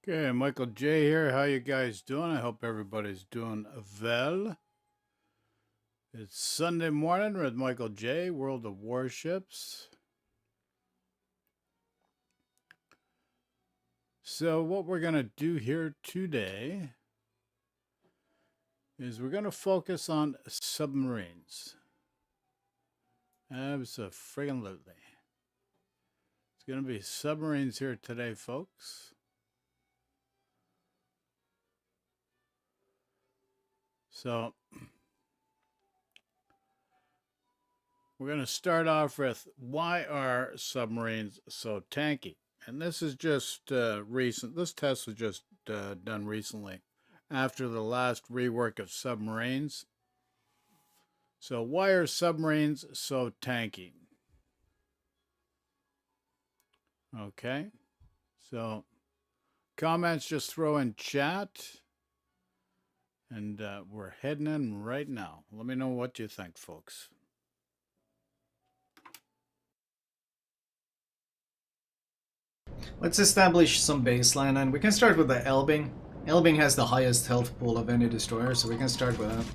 Okay, Michael J here. How you guys doing? I hope everybody's doing well. It's Sunday morning with Michael J, World of Warships. So what we're going to do here today is we're going to focus on submarines. Absolutely. It's going to be submarines here today, folks. So we're going to start off with why are submarines so tanky? And this is just recent. This test was just done recently after the last rework of submarines. So why are submarines so tanky? Okay. So comments just throw in chat. And we're heading in right now. Let me know what you think, folks. Let's establish some baseline, and we can start with the Elbing. Elbing has the highest health pool of any destroyer, so we can start with that.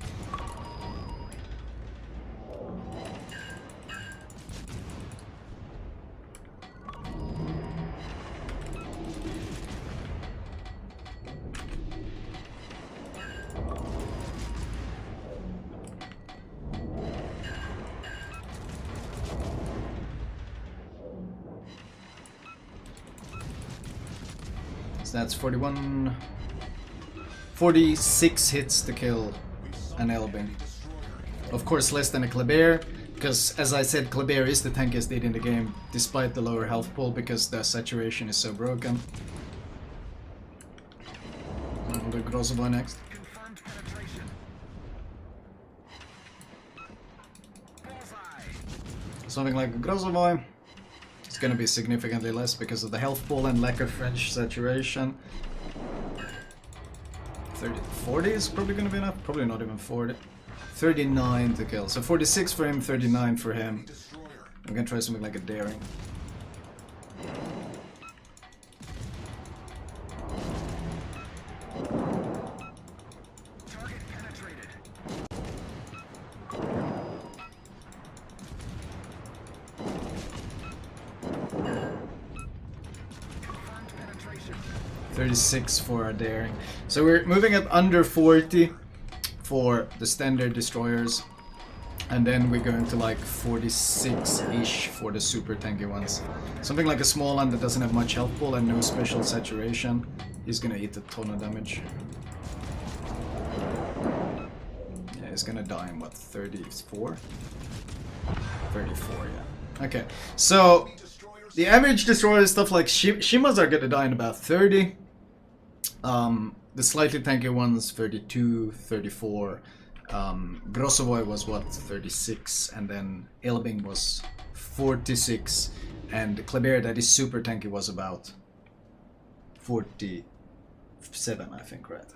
So that's 41... 46 hits to kill an Elbing. Of course less than a Kleber, because as I said, Kleber is the tankiest lead in the game, despite the lower health pool, because the saturation is so broken. We'll do Grozova next. Something like Grozova. It's gonna be significantly less because of the health pool and lack of French saturation. 40 is probably gonna be enough. Probably not even 40. 39 to kill. So 46 for him, 39 for him. I'm gonna try something like a daring. Target penetrated. 36 for our daring. So we're moving up under 40 for the standard destroyers. And then we're going to like 46-ish for the super tanky ones. Something like a small one that doesn't have much health pool and no special saturation. He's gonna eat a ton of damage. Yeah, he's gonna die in what, 34? 34, yeah. Okay, so the average destroyer stuff like Shimas are gonna die in about 30. The slightly tanky ones 32, 34. Grossovoy was what, 36, and then Elbing was 46, and Kleber that is super tanky was about 47, I think, right?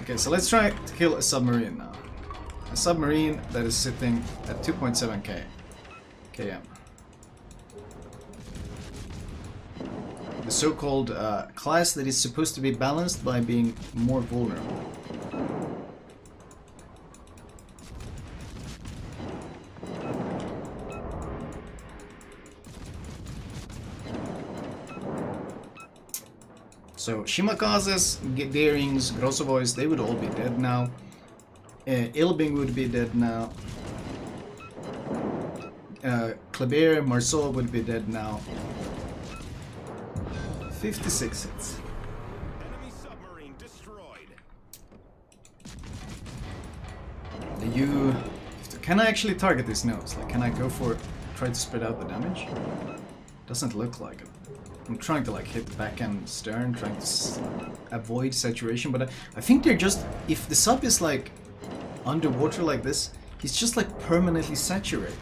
Okay, so let's try to kill a submarine now. A submarine that is sitting at 2.7k km. The so-called class that is supposed to be balanced by being more vulnerable. So Shimakazes, Darings, Grossovoys, they would all be dead now. Elbing would be dead now. Kleber, Marceau would be dead now. 56 hits. Enemy submarine destroyed. Can I actually target these nodes? Like, can I go for try to spread out the damage? Doesn't look like it. I'm trying to like hit back and stern, trying to avoid saturation, but I think they're just, if the sub is like underwater like this, he's just like permanently saturated.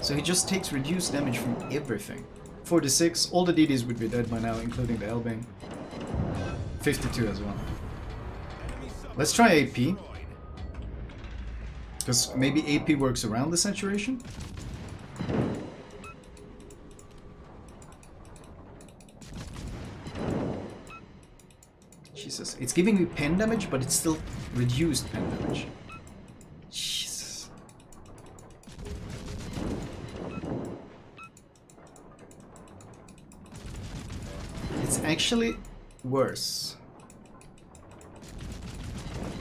So he just takes reduced damage from everything. 46, all the DDs would be dead by now, including the Elbing. 52 as well. Let's try AP. Because maybe AP works around the saturation? Jesus. It's giving me pen damage, but it's still reduced pen damage. Jesus. It's actually worse.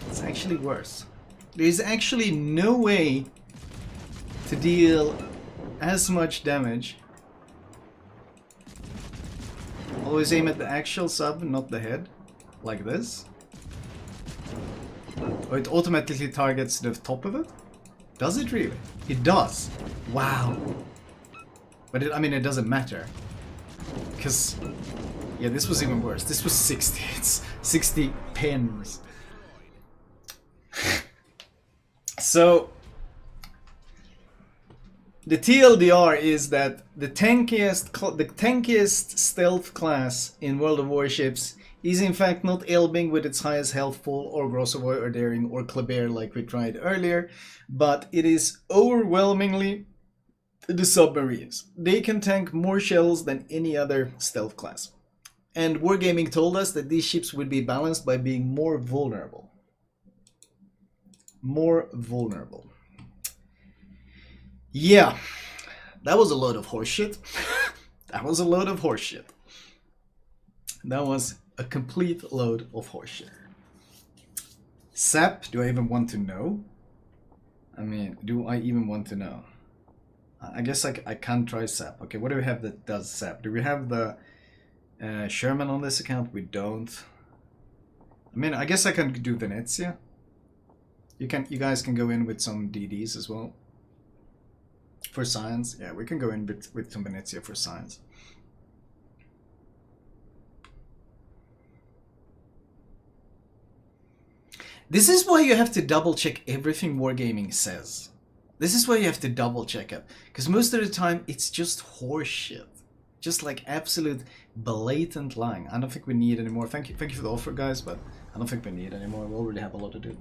It's actually worse. There's actually no way to deal as much damage. Always aim at the actual sub, not the head. Like this. Or it automatically targets the top of it? Does it really? It does. Wow. But I mean, it doesn't matter. Because, yeah, this was even worse. This was 60. It's 60 pins. So, the TLDR is that the tankiest stealth class in World of Warships is in fact not Elbing with its highest health pool, or Grossovoy, or Daring, or Kleber like we tried earlier, but it is overwhelmingly the submarines. They can tank more shells than any other stealth class. And Wargaming told us that these ships would be balanced by being more vulnerable. More vulnerable. Yeah, that was a load of horseshit. That was a load of horseshit. That was a complete load of horseshit. SAP, do I even want to know? I mean, do I even want to know? I guess I can try SAP. Okay, what do we have that does SAP? Do we have the Sherman on this account? We don't. I mean, I guess I can do Venezia. You guys can go in with some DDs as well. For science, yeah, we can go in with some Venezia for science. This is why you have to double check everything Wargaming says. This is why you have to double check it. Because most of the time it's just horseshit. Just like absolute blatant lying. I don't think we need any more. Thank you for the offer, guys, but I don't think we need any more. We already have a lot to do.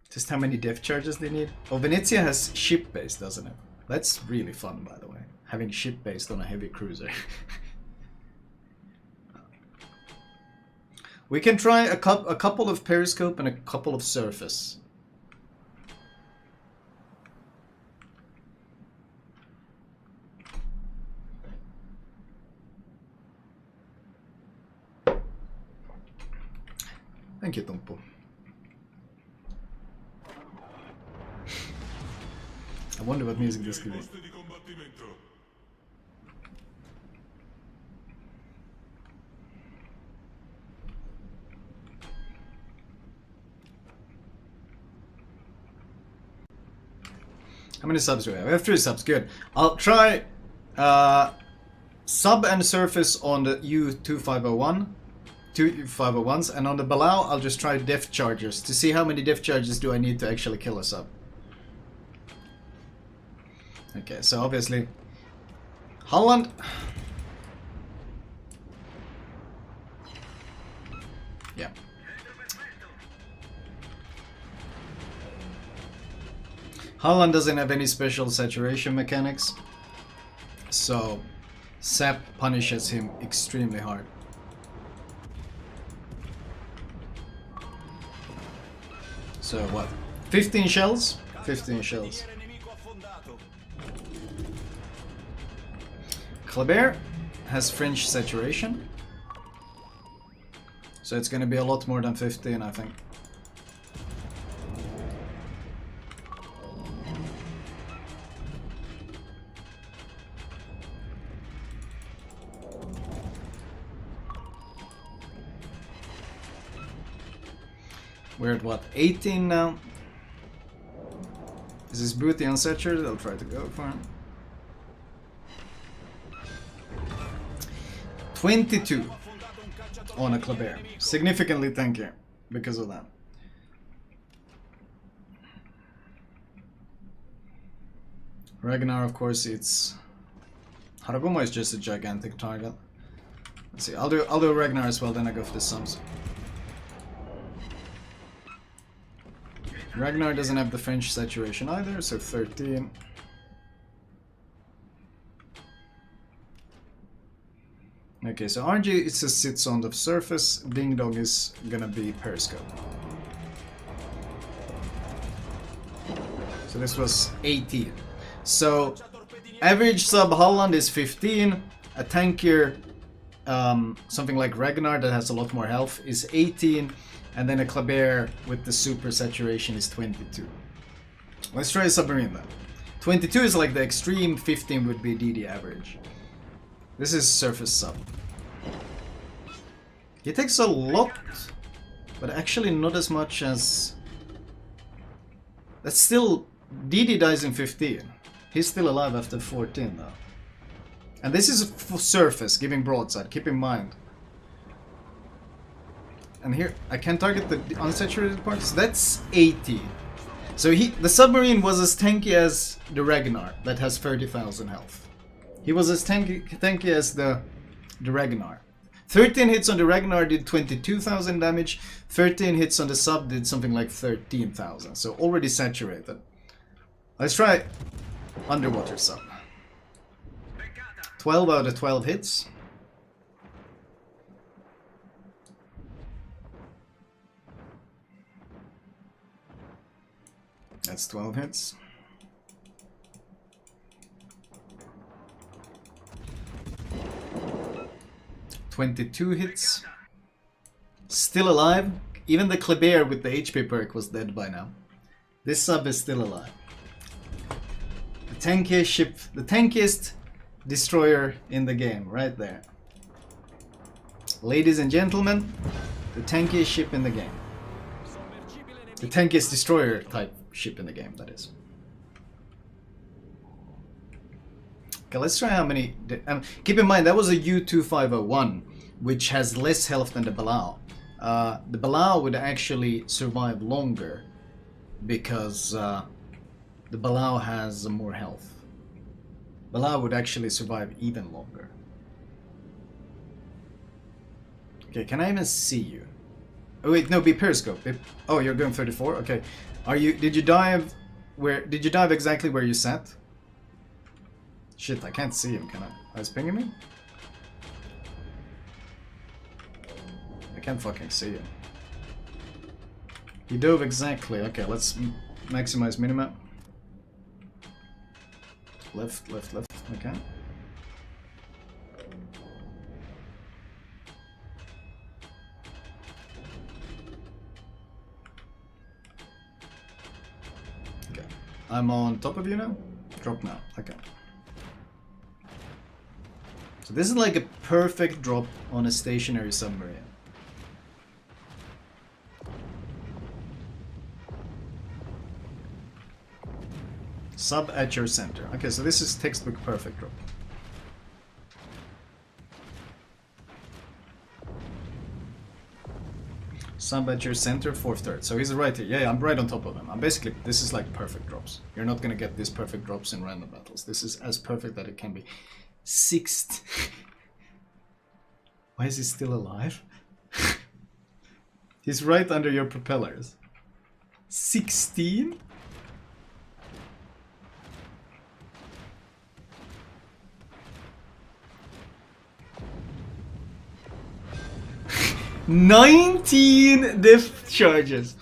Just how many depth charges they need. Oh, Venezia has ship base, doesn't it? That's really fun, by the way. Having ship based on a heavy cruiser. We can try a couple of periscope and a couple of surface. Thank you, Tompo. I wonder what music this could be. How many subs do we have? We have 3 subs, good. I'll try sub and surface on the U2501, 2501s, and on the Balau I'll just try depth chargers to see how many depth charges do I need to actually kill a sub. Okay, so obviously Holland. Yeah. Holland doesn't have any special saturation mechanics, so SAP punishes him extremely hard. So what? 15 shells? 15 shells. Kleber has fringe saturation, so it's going to be a lot more than 15, I think. We're at what, 18 now? Is this booty unsaturated? I'll try to go for him. 22 on a Kleber. Significantly tankier because of that. Ragnar, of course, it's... Haragoma is just a gigantic target. Let's see, I'll do Ragnar as well, then I go for the sums. Ragnar doesn't have the French saturation either, so 13. Okay, so RG it just sits on the surface. Ding Dong is gonna be periscope. So this was 18. So average sub Holland is 15. A tankier, something like Ragnar that has a lot more health is 18. And then a Kleber with the super saturation is 22. Let's try a submarine then. 22 is like the extreme, 15 would be DD average. This is surface sub. He takes a lot, but actually not as much as... That's still... DD dies in 15. He's still alive after 14 though. And this is for surface, giving broadside, keep in mind. And here, I can target the unsaturated parts. That's 80. So the submarine was as tanky as the Ragnar, that has 30,000 health. He was as tanky as the Ragnar. 13 hits on the Ragnar did 22,000 damage. 13 hits on the sub did something like 13,000. So already saturated. Let's try underwater sub. 12 out of 12 hits. That's 12 hits. $22 hits. Still alive. Even the Kleber with the HP perk was dead by now. This sub is still alive. The tankiest ship, the tankiest destroyer in the game, right there. Ladies and gentlemen, the tankiest ship in the game. The tankiest destroyer type ship in the game, that is. Okay, let's try how many... keep in mind, that was a U-2501, which has less health than the Balau. The Balau would actually survive longer because the Balau has more health. Balau would actually survive even longer. Okay, can I even see you? Oh wait, no, be periscope. Oh, you're going 34? Okay. Did you dive exactly where you sat? Shit, I can't see him, can I? Oh, he's pinging me? I can't fucking see him. He dove exactly. Okay, let's maximize minimap. Left, left, left. Okay. Okay. I'm on top of you now? Drop now. Okay. So this is like a perfect drop on a stationary submarine. Sub at your center. Okay, so this is textbook perfect drop. Sub at your center, 4th third. So he's right here. Yeah, I'm right on top of him. I'm basically, this is like perfect drops. You're not gonna get these perfect drops in random battles. This is as perfect that it can be. 6th. Why is he still alive? He's right under your propellers. 16? $19 depth charges.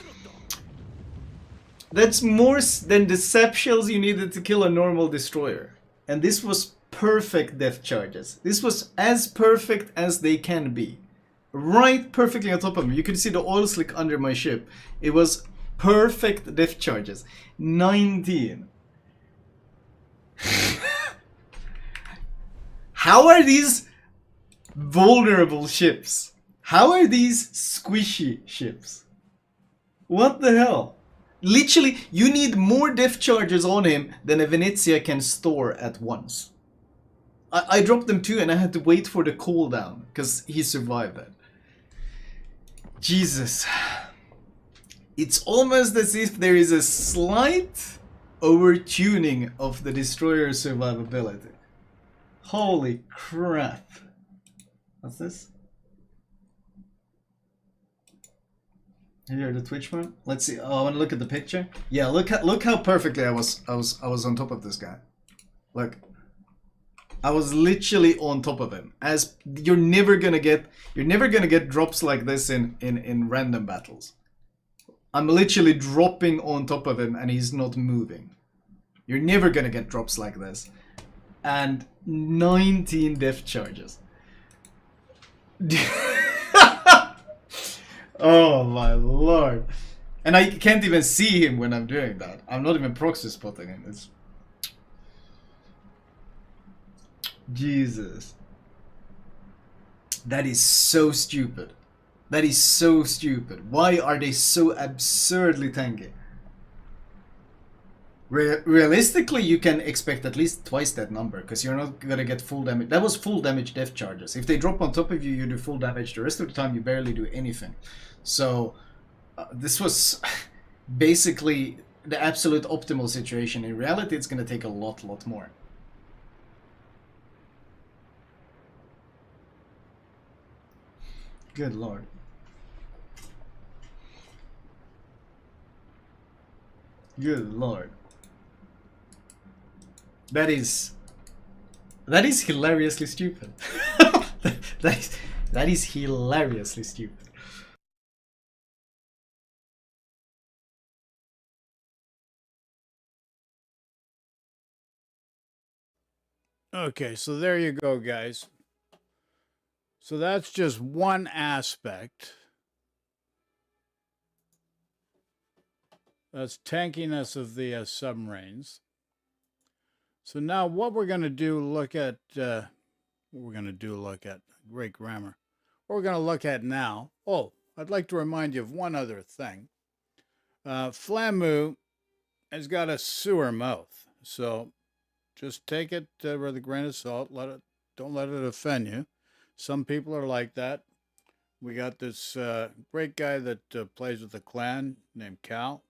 That's more than the sap shells you needed to kill a normal destroyer. And this was perfect depth charges. This was as perfect as they can be. Right perfectly on top of me. You could see the oil slick under my ship. It was perfect depth charges. 19. How are these vulnerable ships? How are these squishy ships? What the hell? Literally, you need more depth charges on him than a Venezia can store at once. I dropped them too and I had to wait for the cooldown because he survived that. Jesus. It's almost as if there is a slight overtuning of the destroyer's survivability. Holy crap. What's this? Here, the Twitch one. Let's see. Oh, I want to look at the picture. Yeah, look how perfectly I was on top of this guy. Look. I was literally on top of him. As you're never gonna get drops like this in random battles. I'm literally dropping on top of him and he's not moving. You're never gonna get drops like this. And 19 depth charges. Oh my lord. And I can't even see him when I'm doing that. I'm not even proxy spotting him. It's... Jesus. That is so stupid. That is so stupid. Why are they so absurdly tanky? Realistically, you can expect at least twice that number, because you're not gonna get full damage. That was full damage depth charges. If they drop on top of you, you do full damage. The rest of the time, you barely do anything. So, this was basically the absolute optimal situation. In reality, it's gonna take a lot more. Good lord. Good lord. That is hilariously stupid. that is hilariously stupid. Okay, so there you go, guys. So that's just one aspect. That's tankiness of the submarines. So now what we're going to do, look at, great grammar. What we're going to look at now, I'd like to remind you of one other thing. Flamu has got a sewer mouth, so just take it with a grain of salt. Don't let it offend you. Some people are like that. We got this great guy that plays with the clan named Cal.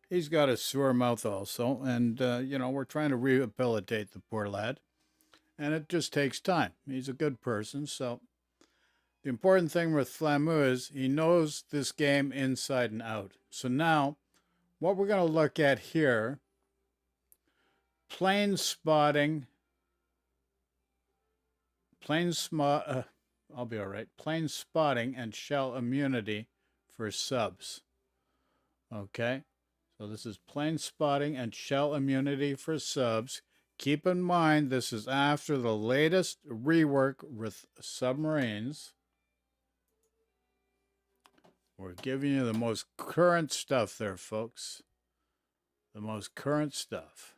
He's got a sewer mouth also, and we're trying to rehabilitate the poor lad, and it just takes time. He's a good person, so the important thing with Flamu is he knows this game inside and out. So now, what we're going to look at here, plane spotting, I'll be all right. Plane spotting and shell immunity for subs. Okay. So this is plane spotting and shell immunity for subs. Keep in mind, this is after the latest rework with submarines. We're giving you the most current stuff there, folks. The most current stuff.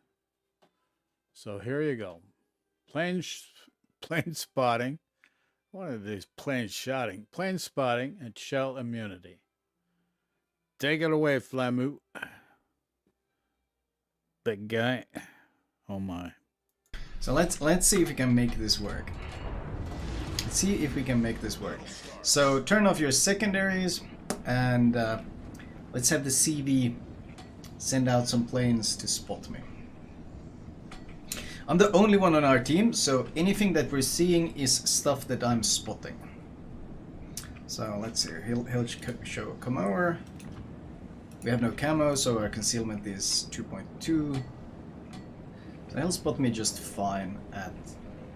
So here you go. Plane spotting. What are these plane shotting? Plane spotting and shell immunity. Take it away, Flamu. Big guy. Oh my. So let's see if we can make this work. Let's see if we can make this work. So turn off your secondaries and let's have the CV send out some planes to spot me. I'm the only one on our team, so anything that we're seeing is stuff that I'm spotting. So let's see. He'll show come over. We have no camo, so our concealment is 2.2. So he'll spot me just fine at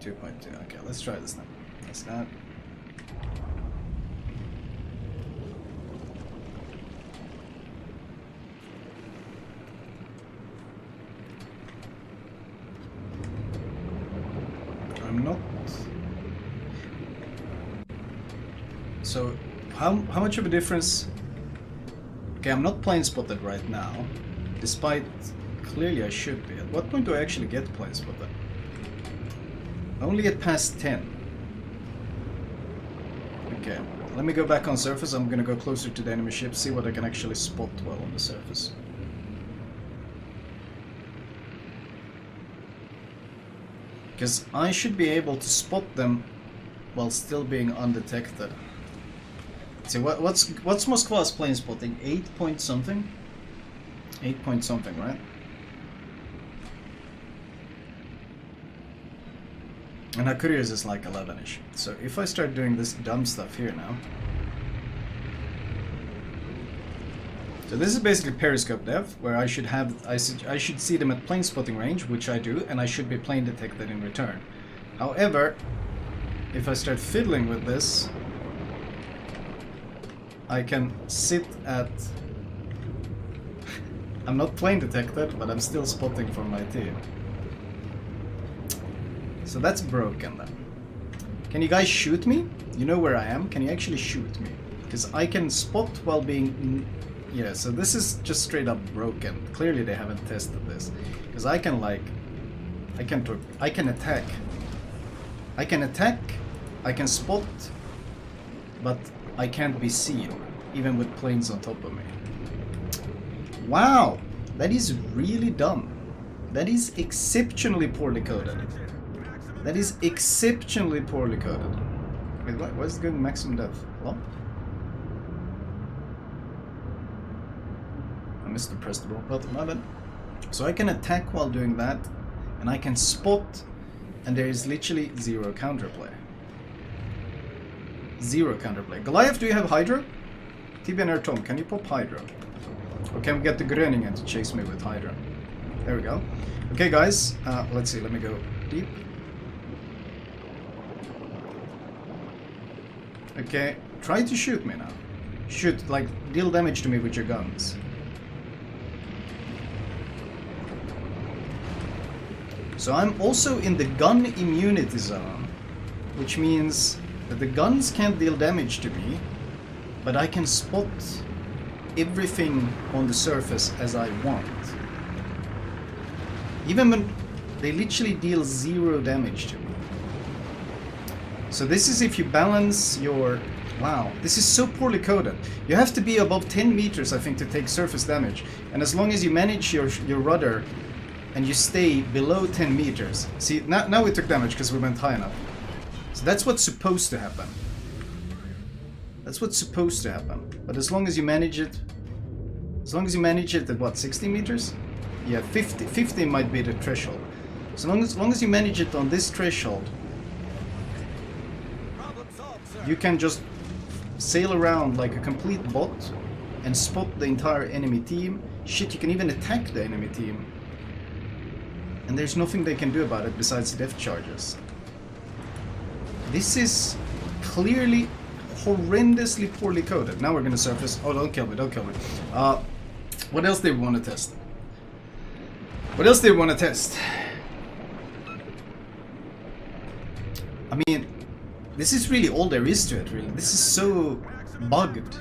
2.2. Okay, let's try this now. That's that. I'm not... So, how much of a difference... Okay, I'm not plane spotted right now, despite clearly I should be. At what point do I actually get plane spotted? Only at past 10. Okay, let me go back on surface. I'm gonna go closer to the enemy ship, see what I can actually spot well on the surface. Because I should be able to spot them while still being undetected. See, what's Moskva's plane spotting? 8 point something? 8 point something, right? And our couriers is like 11ish. So if I start doing this dumb stuff here now. So this is basically periscope depth, where I should see them at plane spotting range, which I do, and I should be plane detected in return. However, if I start fiddling with this, I can sit at... I'm not plane detected, but I'm still spotting for my team. So that's broken then. Can you guys shoot me? You know where I am? Can you actually shoot me? Because I can spot while being... Yeah, so this is just straight up broken. Clearly they haven't tested this. Because I can like... I can attack. I can attack, I can spot, but I can't be seen, even with planes on top of me. Wow, that is really dumb. That is exceptionally poorly coded. That is exceptionally poorly coded. Wait, why is it going maximum depth? What? I missed the press the wrong button, my bad. So I can attack while doing that, and I can spot, and there is literally zero counterplay. Zero counterplay. Goliath, do you have Hydra? TBN Tom, can you pop Hydra? Or can we get the Gröningen to chase me with Hydra? There we go. Okay guys, let's see, let me go deep. Okay, try to shoot me now. Shoot, like, deal damage to me with your guns. So I'm also in the gun immunity zone, which means that the guns can't deal damage to me, but I can spot everything on the surface as I want. Even when they literally deal zero damage to me. So this is if you balance your... Wow, this is so poorly coded. You have to be above 10 meters, I think, to take surface damage. And as long as you manage your rudder and you stay below 10 meters... See, now we took damage because we went high enough. So that's what's supposed to happen. That's what's supposed to happen. But as long as you manage it... As long as you manage it at what, 60 meters? Yeah, 50. 50 might be the threshold. So as long as you manage it on this threshold, you can just sail around like a complete bot and spot the entire enemy team. Shit, you can even attack the enemy team. And there's nothing they can do about it besides depth charges. This is clearly horrendously poorly coded. Now we're gonna surface. Oh, don't kill me, don't kill me. What else do we want to test? What else do we want to test? I mean, this is really all there is to it, really. This is so bugged.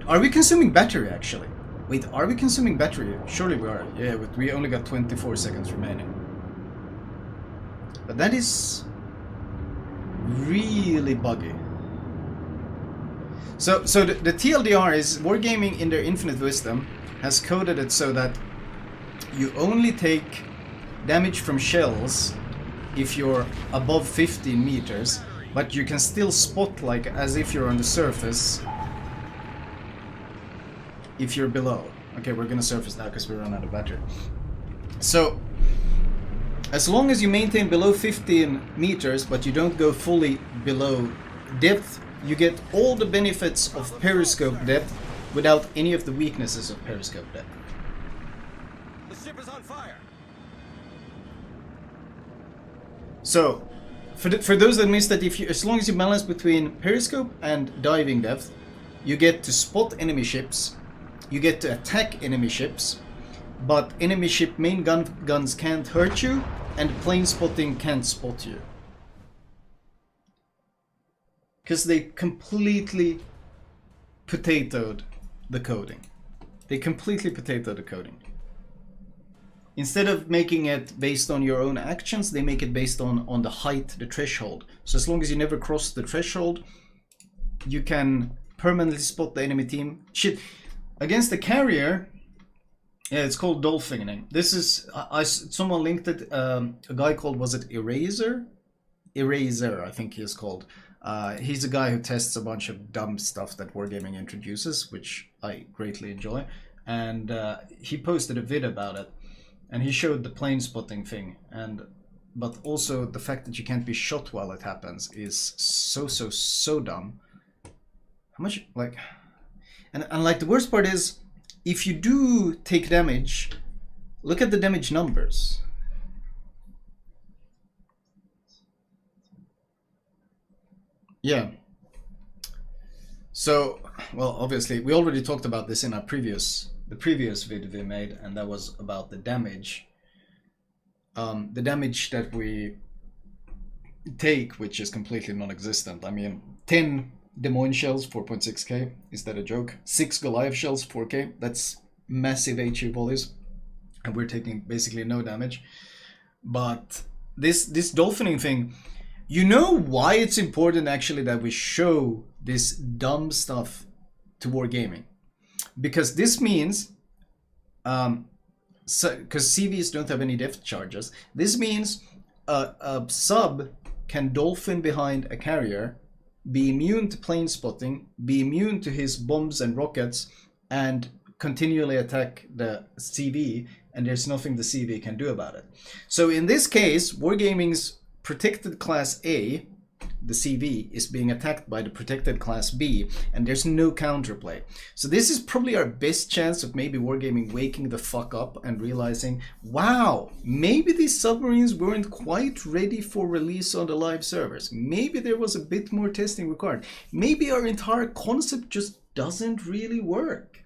Are we consuming battery, actually? Wait, are we consuming battery? Surely we are. Yeah, but we only got 24 seconds remaining. But that is really buggy. So the TLDR is Wargaming in their infinite wisdom has coded it so that you only take damage from shells if you're above 15 meters, but you can still spot like as if you're on the surface if you're below. Okay, we're gonna surface now because we run out of battery. So as long as you maintain below 15 meters, but you don't go fully below depth, you get all the benefits of periscope depth without any of the weaknesses of periscope depth. The ship is on fire. So, for those that missed that, as long as you balance between periscope and diving depth, you get to spot enemy ships, you get to attack enemy ships, but enemy ship main guns can't hurt you, and plane spotting can't spot you. Because they completely potatoed the coding. They completely potatoed the coding. Instead of making it based on your own actions, they make it based on the height, the threshold. So as long as you never cross the threshold, you can permanently spot the enemy team. Shit, against the carrier, yeah, it's called dolphining. This is, someone linked it, a guy called, was it Eraser? Eraser, I think he is called. He's a guy who tests a bunch of dumb stuff that Wargaming introduces, which I greatly enjoy. And he posted a vid about it. And he showed the plane spotting thing, but also the fact that you can't be shot while it happens is so dumb. How much, like, and like the worst part is, if you do take damage, look at the damage numbers. Yeah. So, well, obviously, we already talked about this in our previous video we made, and that was about the damage. The damage that we take, which is completely non-existent. I mean, 10 Des Moines shells, 4.6k. Is that a joke? 6 Goliath shells, 4k. That's massive HE volleys, and we're taking basically no damage. But this dolphining thing, you know why it's important actually that we show this dumb stuff to wargaming? Because this means, because CVs don't have any depth charges, this means a sub can dolphin behind a carrier, be immune to plane spotting, be immune to his bombs and rockets, and continually attack the CV, and there's nothing the CV can do about it. So in this case, Wargaming's protected class A, the CV, is being attacked by the protected class B, and there's no counterplay. So this is probably our best chance of maybe Wargaming waking the fuck up and realizing, wow, maybe these submarines weren't quite ready for release on the live servers. Maybe there was a bit more testing required. Maybe our entire concept just doesn't really work.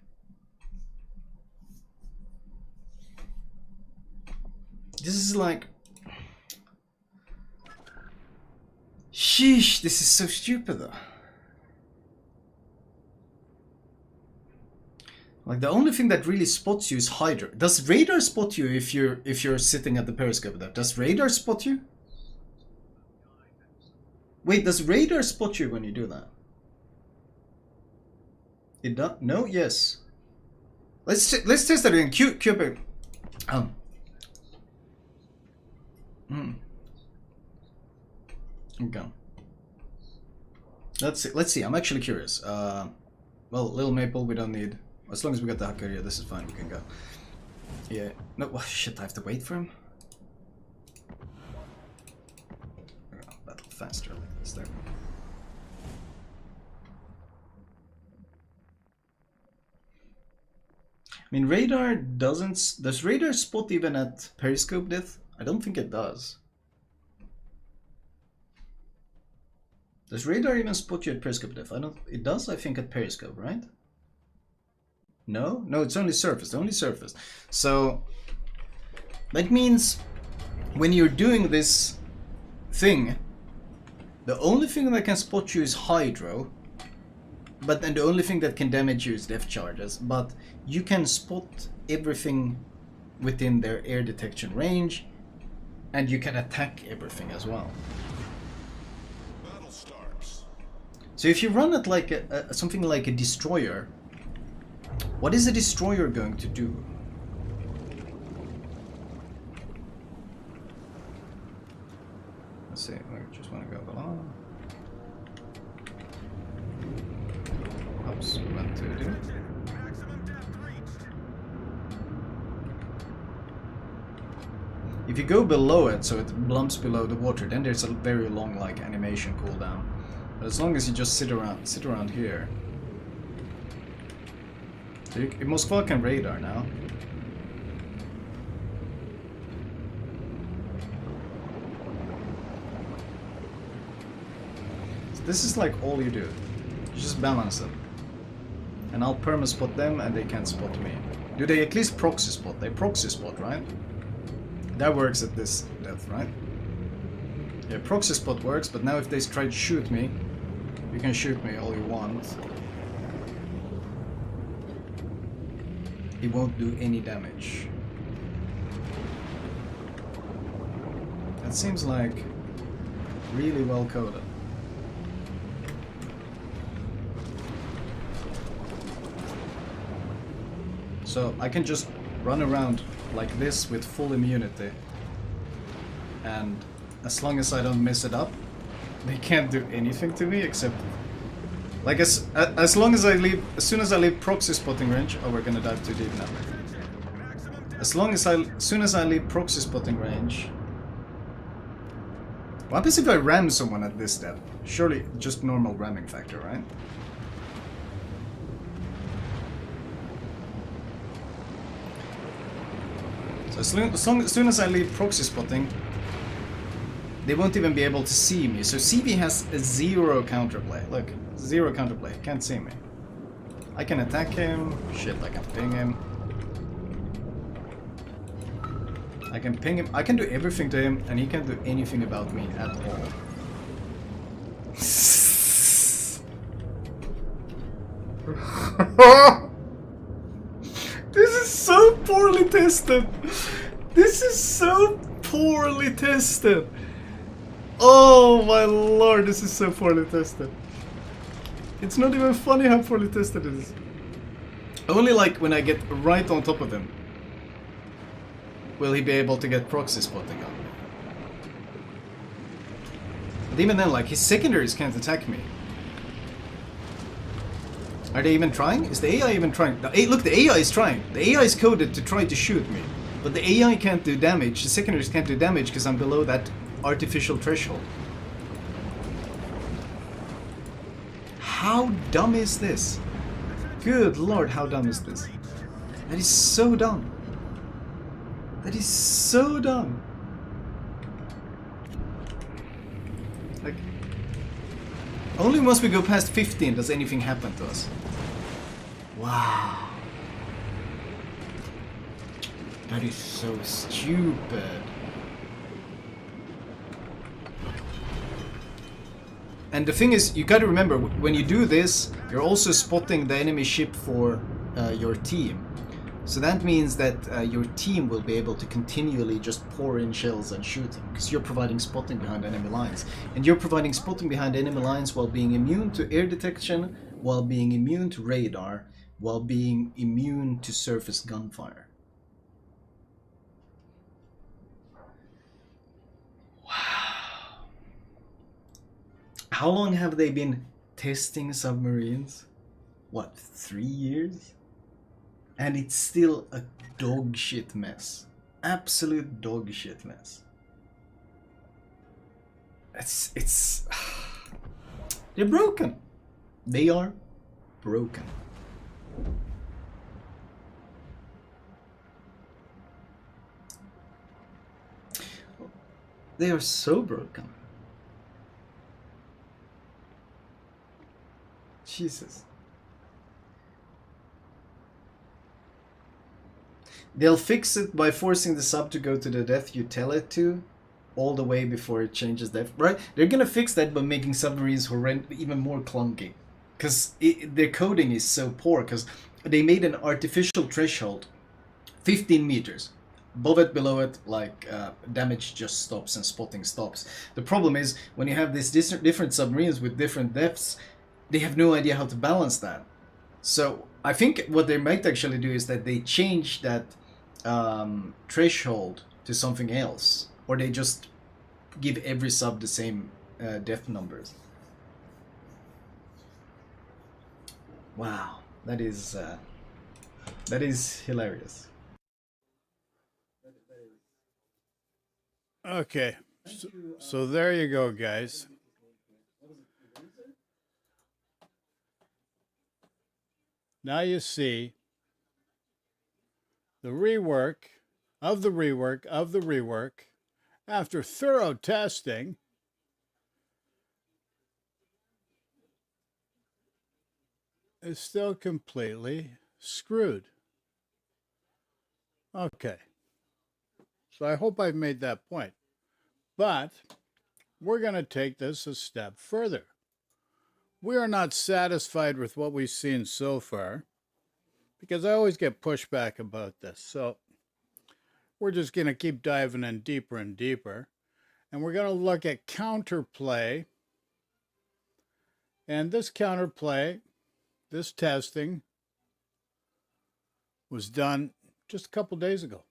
This is like, sheesh, this is so stupid though. Like, the only thing that really spots you is Hydra. Does radar spot you if you're sitting at the periscope there? Does radar spot you? Wait, does radar spot you when you do that? It does? No? Yes. Let's test that again. Cupid. Okay. Let's see. I'm actually curious. Well, Little Maple, we don't need. As long as we got the hacker here, this is fine. We can go. Yeah. No. Oh, shit. I have to wait for him. Battle faster like this. There. I mean, radar doesn't. Does radar spot even at periscope depth? I don't think it does. Does radar even spot you at periscope depth? It does, I think, at periscope, right? No? No, it's only surface. Only surface. So that means when you're doing this thing, the only thing that can spot you is hydro, but then the only thing that can damage you is depth charges. But you can spot everything within their air detection range, and you can attack everything as well. So if you run it like something like a destroyer, what is a destroyer going to do? Let's see, I just want to go below. Oops, what to do? If you go below it, so it blumps below the water, then there's a very long like animation cooldown. But as long as you just sit around here. So you must fucking radar now. So this is like all you do. You just balance them. And I'll perma spot them and they can't spot me. Do they at least proxy spot? They proxy spot, right? That works at this depth, right? Yeah, proxy spot works, but now if they try to shoot me, you can shoot me all you want. It won't do any damage. That seems like really well coded. So I can just run around like this with full immunity, and as long as I don't mess it up, they can't do anything to me except, like, as long as I leave, as soon as I leave proxy spotting range. Oh, we're gonna dive too deep now. As soon as I leave proxy spotting range. What happens if I ram someone at this depth? Surely just normal ramming factor, right? So as soon as I leave proxy spotting, they won't even be able to see me. So CV has a 0 counterplay. Look, 0 counterplay. Can't see me. I can attack him. Shit, I can ping him. I can ping him. I can do everything to him, and he can't do anything about me at all. This is so poorly tested. This is so poorly tested. Oh my lord, this is so poorly tested. It's not even funny how poorly tested it is. Only like when I get right on top of him will he be able to get proxy spotting on me. But even then, like, his secondaries can't attack me. Are they even trying? Is the AI even trying? Look, the AI is trying. The AI is coded to try to shoot me. But the AI can't do damage. The secondaries can't do damage because I'm below that artificial threshold. How dumb is this? Good lord, how dumb is this? That is so dumb. That is so dumb. Like, only once we go past 15 does anything happen to us. Wow. That is so stupid. And the thing is, you gotta remember, when you do this, you're also spotting the enemy ship for your team. So that means that your team will be able to continually just pour in shells and shoot them, because you're providing spotting behind enemy lines. And you're providing spotting behind enemy lines while being immune to air detection, while being immune to radar, while being immune to surface gunfire. Wow. How long have they been testing submarines? What, 3 years? And it's still a dog shit mess. Absolute dog shit mess. It's they're broken. They are broken. They are so broken. Jesus. They'll fix it by forcing the sub to go to the depth you tell it to, all the way before it changes depth, right? They're gonna fix that by making submarines even more clunky. Because their coding is so poor, because they made an artificial threshold, 15 meters. Above it, below it, like, damage just stops and spotting stops. The problem is, when you have these different submarines with different depths, they have no idea how to balance that. So I think what they might actually do is that they change that threshold to something else, or they just give every sub the same depth numbers. Wow, that is hilarious. Okay, so there you go, guys. Now you see the rework of the rework of the rework after thorough testing is still completely screwed. Okay. So I hope I've made that point. But we're going to take this a step further. We are not satisfied with what we've seen so far, because I always get pushback about this. So we're just going to keep diving in deeper and deeper. And we're going to look at counterplay. And this counterplay, this testing, was done just a couple days ago.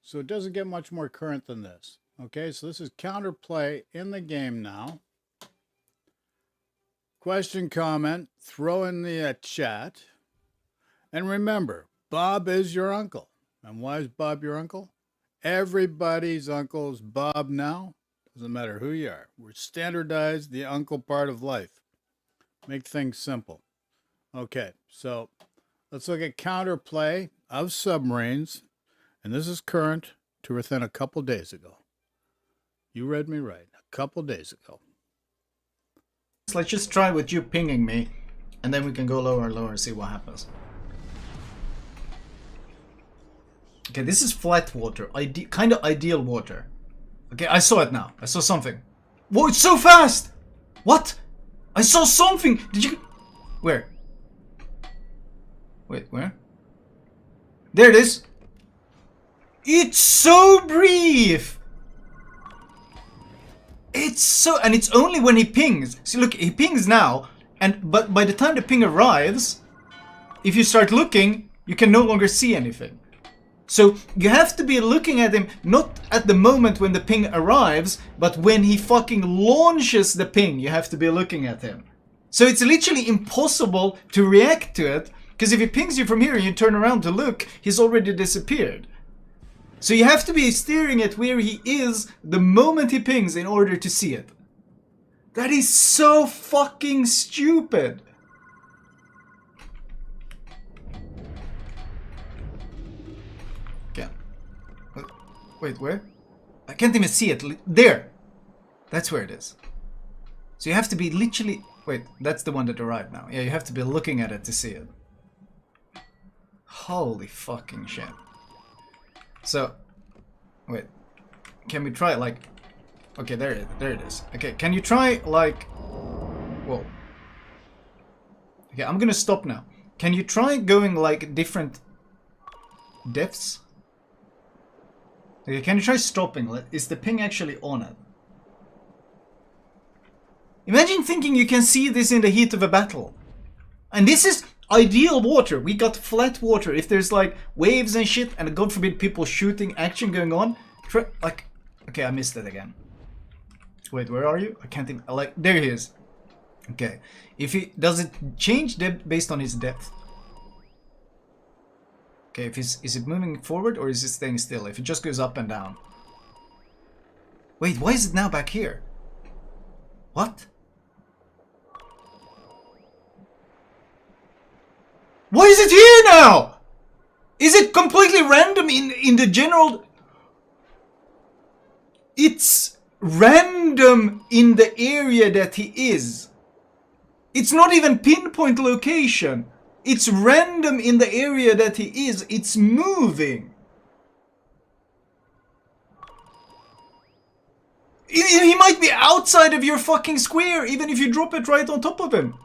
So it doesn't get much more current than this. Okay, so this is counterplay in the game now. Question, comment, throw in the chat. And remember, Bob is your uncle. And why is Bob your uncle? Everybody's uncle is Bob now. Doesn't matter who you are. We're standardized the uncle part of life. Make things simple. Okay, so let's look at counterplay of submarines. And this is current to within a couple days ago. You read me right. A couple days ago. Let's just try with you pinging me, and then we can go lower and lower and see what happens. Okay, this is flat water. Kind of ideal water. Okay, I saw it now. I saw something. Whoa, it's so fast! What? I saw something! Did you... Where? Wait, where? There it is! It's so brief! It's so... And it's only when he pings. See, look, he pings now, but by the time the ping arrives, if you start looking, you can no longer see anything. So you have to be looking at him not at the moment when the ping arrives, but when he fucking launches the ping, you have to be looking at him. So it's literally impossible to react to it, because if he pings you from here and you turn around to look, he's already disappeared. So you have to be staring at where he is the moment he pings in order to see it. That is so fucking stupid. Wait, where? I can't even see it. There! That's where it is. So you have to be literally... Wait, that's the one that arrived now. Yeah, you have to be looking at it to see it. Holy fucking shit. So... Wait. Can we try, like... Okay, there it is. Okay, can you try, like... Whoa. Okay, I'm gonna stop now. Can you try going, like, different... depths? Okay, can you try stopping? Is the ping actually on it? Imagine thinking you can see this in the heat of a battle. And this is ideal water. We got flat water. If there's like waves and shit, and God forbid people shooting, action going on. Like, okay, I missed it again. Wait, where are you? I can't even, like, there he is. Okay. If he, does it change depth based on his depth? Okay, if is it moving forward or is it staying still? If it just goes up and down. Wait, why is it now back here? What? Why is it here now? Is it completely random in the general... It's random in the area that he is. It's not even pinpoint location. It's random in the area that he is. It's moving. He might be outside of your fucking square, even if you drop it right on top of him.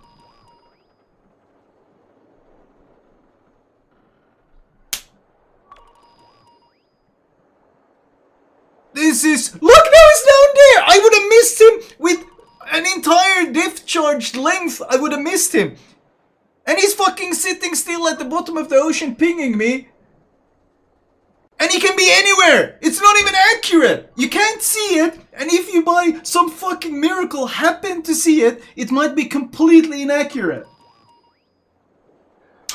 This is... Look, now he's down there! I would have missed him with an entire depth charged length. I would have missed him. And he's fucking sitting still at the bottom of the ocean pinging me. And he can be anywhere. It's not even accurate. You can't see it. And if you by some fucking miracle happen to see it, it might be completely inaccurate.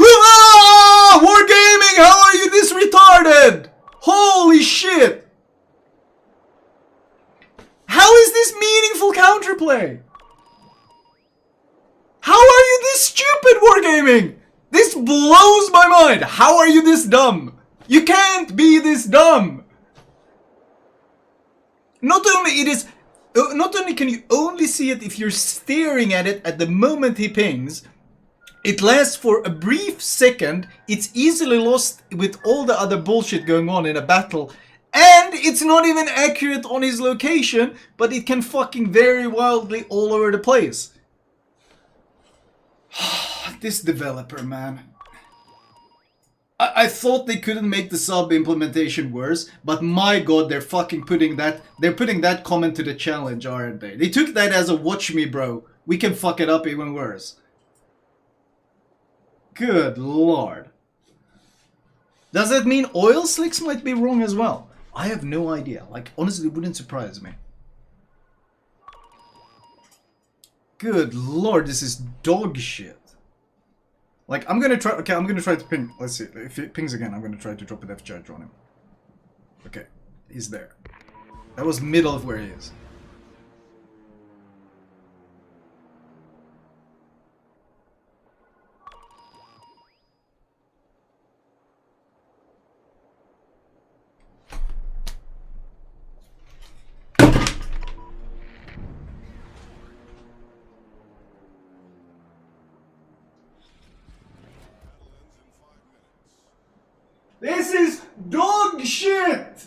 Ah! Wargaming, how are you this retarded? Holy shit. How is this meaningful counterplay? How are you this stupid, Wargaming? This blows my mind. How are you this dumb? You can't be this dumb. Not only can you only see it if you're staring at it at the moment he pings, it lasts for a brief second, it's easily lost with all the other bullshit going on in a battle, and it's not even accurate on his location, but it can fucking vary wildly all over the place. This developer, man. I thought they couldn't make the sub implementation worse, but my god, they're fucking putting that comment to the challenge, aren't they? They took that as a watch me, bro. We can fuck it up even worse. Good lord. Does that mean oil slicks might be wrong as well? I have no idea. Like, honestly, it wouldn't surprise me. Good lord, this is dog shit. Like, I'm gonna try... Okay, I'm gonna try to ping... Let's see. If it pings again, I'm gonna try to drop a depth charge on him. Okay, he's there. That was middle of where he is. This is dog shit!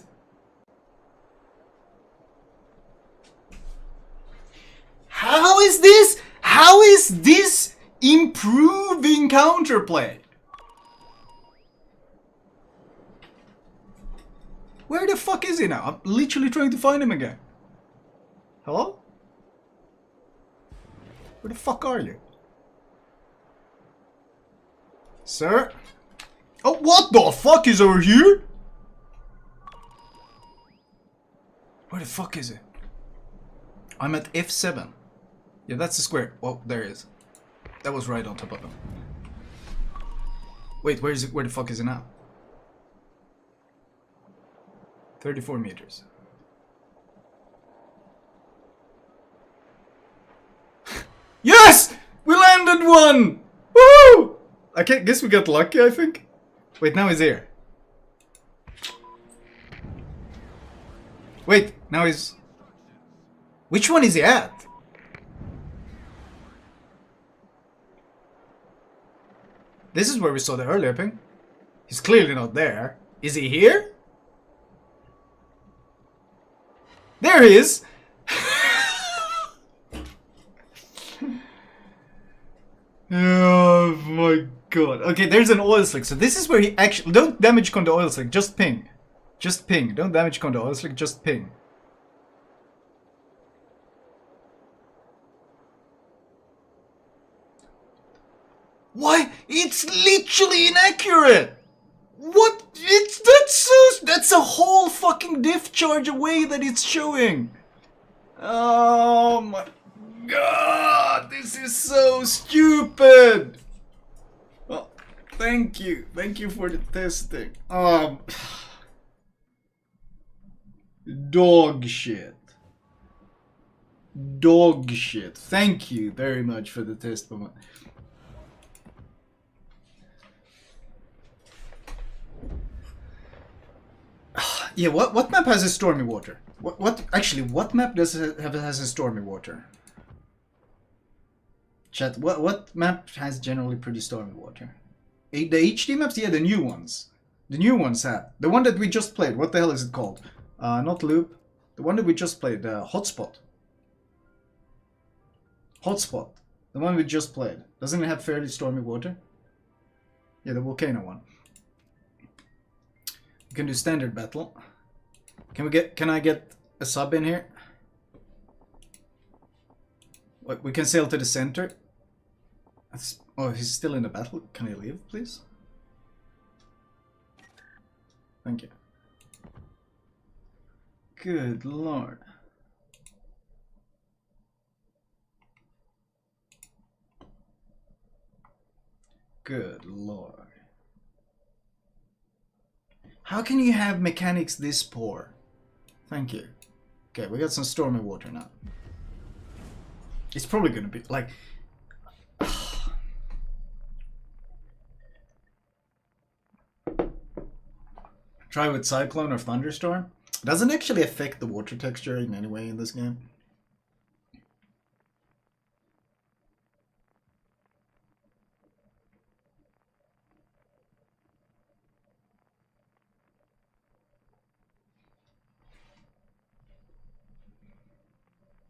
How is this? How is this improving counterplay? Where the fuck is he now? I'm literally trying to find him again. Hello? Where the fuck are you? Sir? Oh, what the fuck is over here? Where the fuck is it? I'm at F7. Yeah, that's the square. Oh, there it is. That was right on top of him. Wait, where is it? Where the fuck is it now? 34 meters. Yes! We landed one! Woo! I guess we got lucky, I think. Wait, now he's here. Wait, now he's... Which one is he at? This is where we saw the earlier ping. He's clearly not there. Is he here? There he is! Oh my god. Okay, there's an oil slick. So this is where he actually... Don't damage con the oil slick, just ping. Just ping. Don't damage con the oil slick, just ping. Why? It's literally inaccurate! What? That's a whole fucking diff charge away that it's showing. Oh my god, this is so stupid. Oh, thank you for the testing. Dog shit. Dog shit. Thank you very much for the test. Yeah, what map has a stormy water? What map has a stormy water? Chat, what map has generally pretty stormy water? The HD maps? Yeah, the new ones. The new ones have. The one that we just played, what the hell is it called? Not Loop. The one that we just played, Hotspot. Hotspot. The one we just played. Doesn't it have fairly stormy water? Yeah, the volcano one. We can do standard battle. Can I get a sub in here? We can sail to the center. Oh, he's still in the battle. Can he leave, please? Thank you. Good lord. Good lord. How can you have mechanics this poor? Thank you. Okay, we got some stormy water now. It's probably gonna be like... Try with Cyclone or Thunderstorm. It doesn't actually affect the water texture in any way in this game.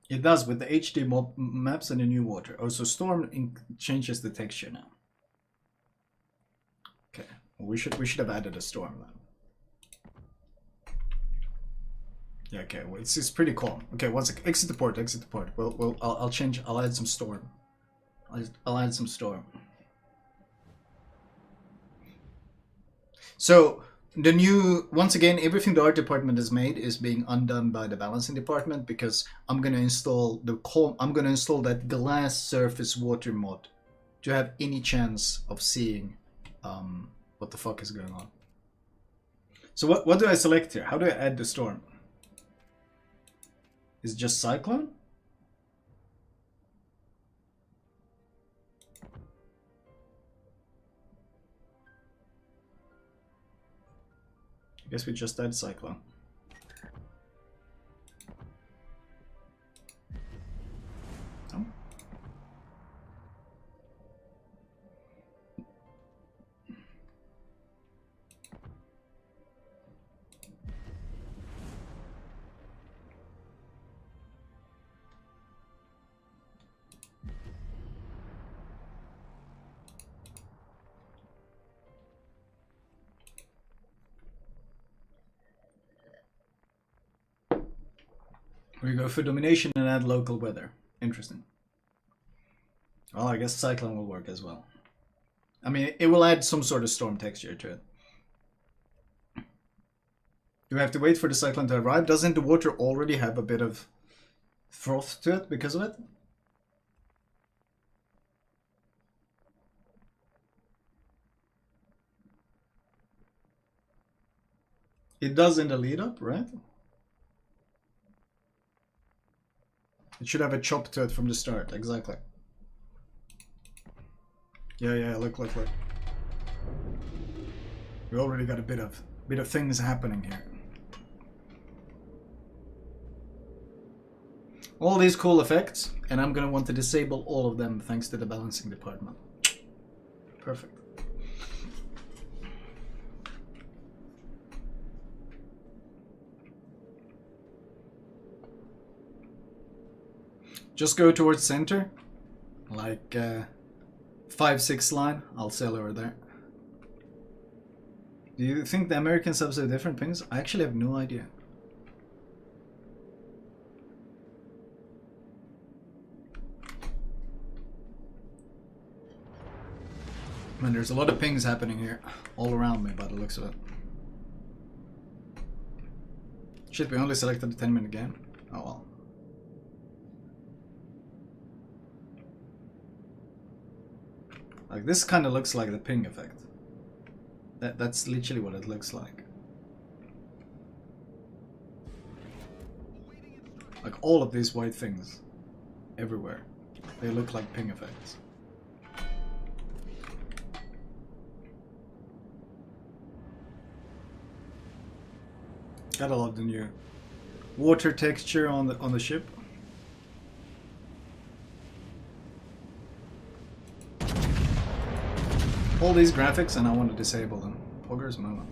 It does with the HD maps and the new water. Oh, so Storm changes the texture now. Okay, well, we should have added a Storm then. Yeah, okay, well, it's pretty calm. Okay, one second. Exit the port. Exit the port. Well, I'll change. I'll add some Storm. I'll add some Storm. So the new, once again, everything the art department has made is being undone by the balancing department because I'm gonna install that glass surface water mod to have any chance of seeing what the fuck is going on. So what do I select here? How do I add the Storm? Is it just Cyclone? I guess we just add Cyclone. Oh. We go for domination and add local weather. Interesting. Well, I guess cyclone will work as well. I mean, it will add some sort of storm texture to it. Do we have to wait for the cyclone to arrive? Doesn't the water already have a bit of froth to it because of it? It does in the lead up, right? It should have a chop to it from the start, exactly. Yeah, look. We already got a bit of things happening here. All these cool effects, and I'm gonna want to disable all of them thanks to the balancing department. Perfect. Just go towards center, like 5-6 line. I'll sail over there. Do you think the American subs have different pings? I actually have no idea. Man, there's a lot of pings happening here, all around me by the looks of it. Shit, we only selected the 10-minute game. Oh well. Like, this kind of looks like the ping effect. That's literally what it looks like. Like, all of these white things everywhere, they look like ping effects. Gotta love the new water texture on the ship. All these graphics, and I want to disable them. Poggers moment.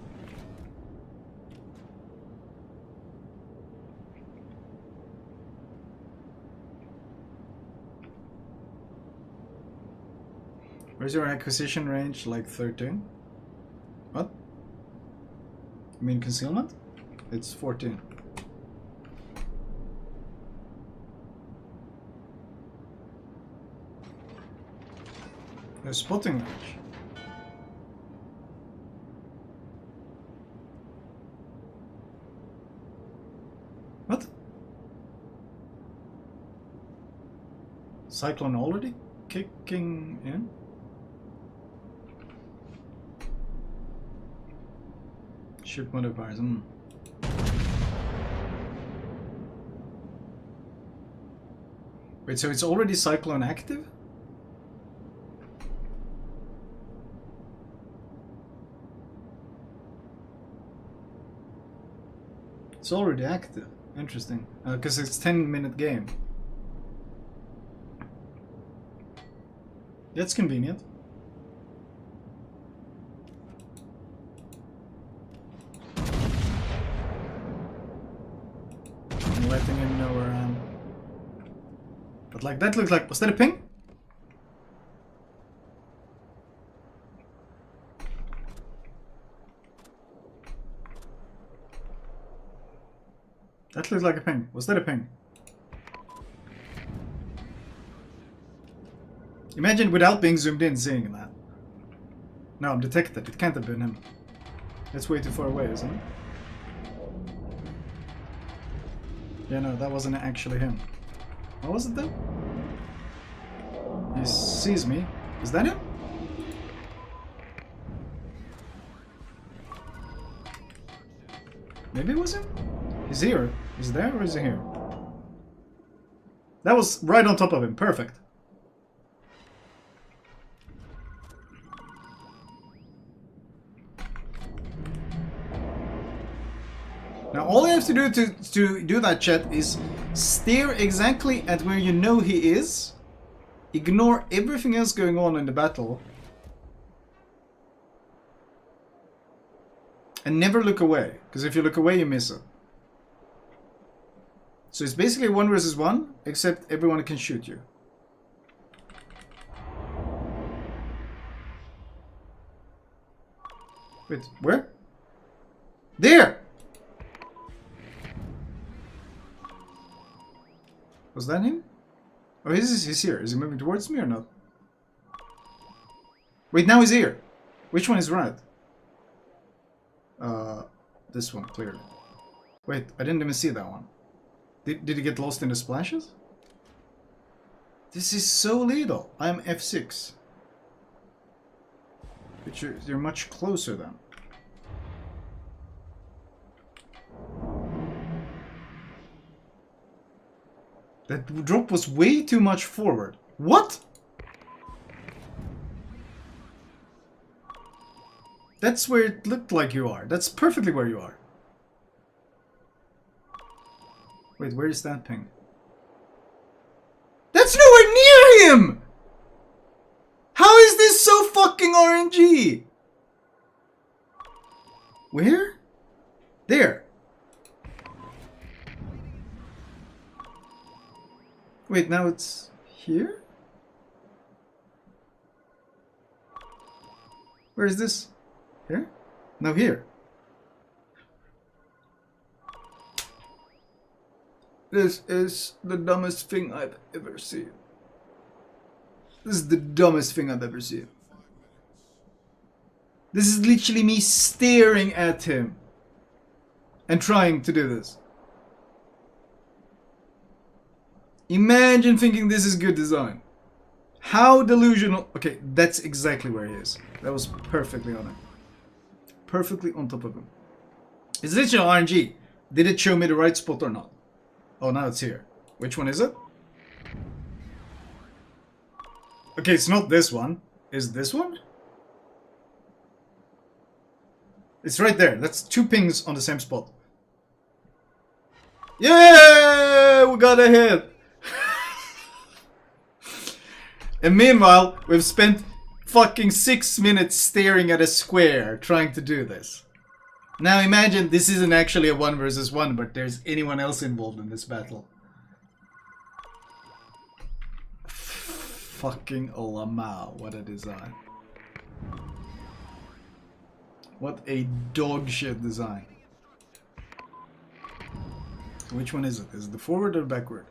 Where's your acquisition range? Like 13? What? You mean concealment? It's 14. There's spotting range. What? Cyclone already kicking in? Ship modifiers. Wait, so it's already cyclone active? It's already active. Interesting. Because it's 10-minute game. That's convenient. I'm letting him know where I am. But like, that looks like... Was that a ping? That looks like a ping. Was that a ping? Imagine without being zoomed in seeing that. No, I'm detected. It can't have been him. That's way too far away, isn't it? Yeah, no, that wasn't actually him. What was it then? He sees me. Is that him? Maybe it was him? He's here. He's there or is he here? That was right on top of him. Perfect. Now all you have to do to do that, chat, is steer exactly at where you know he is. Ignore everything else going on in the battle. And never look away. Because if you look away, you miss it. So it's basically 1 versus 1, except everyone can shoot you. Wait, where? There! Was that him? Oh, he's here. Is he moving towards me or not? Wait, now he's here. Which one is right? This one, clearly. Wait, I didn't even see that one. Did he get lost in the splashes? This is so lethal. I'm F6. But you're much closer then. That drop was way too much forward. What? That's where it looked like you are. That's perfectly where you are. Wait, where is that ping? That's nowhere near him! How is this so fucking RNG? Where? There. Wait, now it's here? Where is this? Here? No, here. This is the dumbest thing I've ever seen. This is the dumbest thing I've ever seen. This is literally me staring at him and trying to do this. Imagine thinking this is good design. How delusional. Okay, that's exactly where he is. That was perfectly on it. Perfectly on top of him. Is this your RNG? Did it show me the right spot or not? Oh, now it's here. Which one is it? Okay, it's not this one. Is this one? It's right there. That's 2 pings on the same spot. Yeah! We got a hit! And meanwhile, we've spent fucking 6 minutes staring at a square trying to do this. Now imagine this isn't actually a 1 versus 1, but there's anyone else involved in this battle. Fucking Olamau, what a design. What a dog shit design. Which one is it? Is it the forward or backward?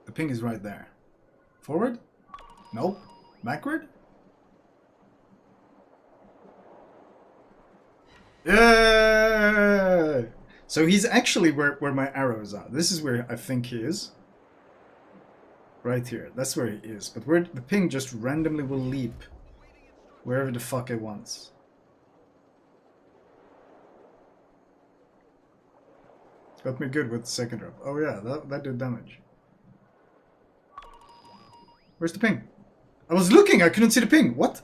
The ping is right there. Forward? Nope. Backward? Yeah! So he's actually where my arrows are. This is where I think he is. Right here. That's where he is. But where the ping just randomly will leap wherever the fuck it wants. Got me good with the second drop. Oh yeah, that did damage. Where's the ping? I was looking, I couldn't see the ping. What?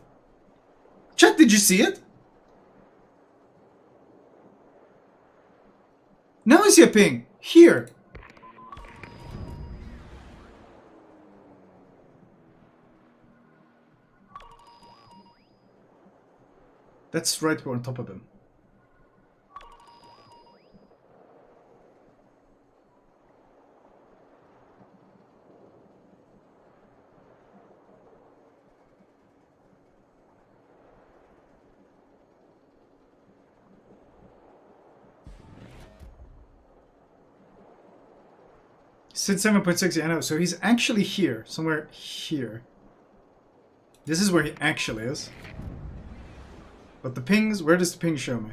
Chat, did you see it? Now I see a ping. Here. That's right on top of him. Said 7.6, I know. So he's actually here. Somewhere here. This is where he actually is. But the pings, where does the ping show me?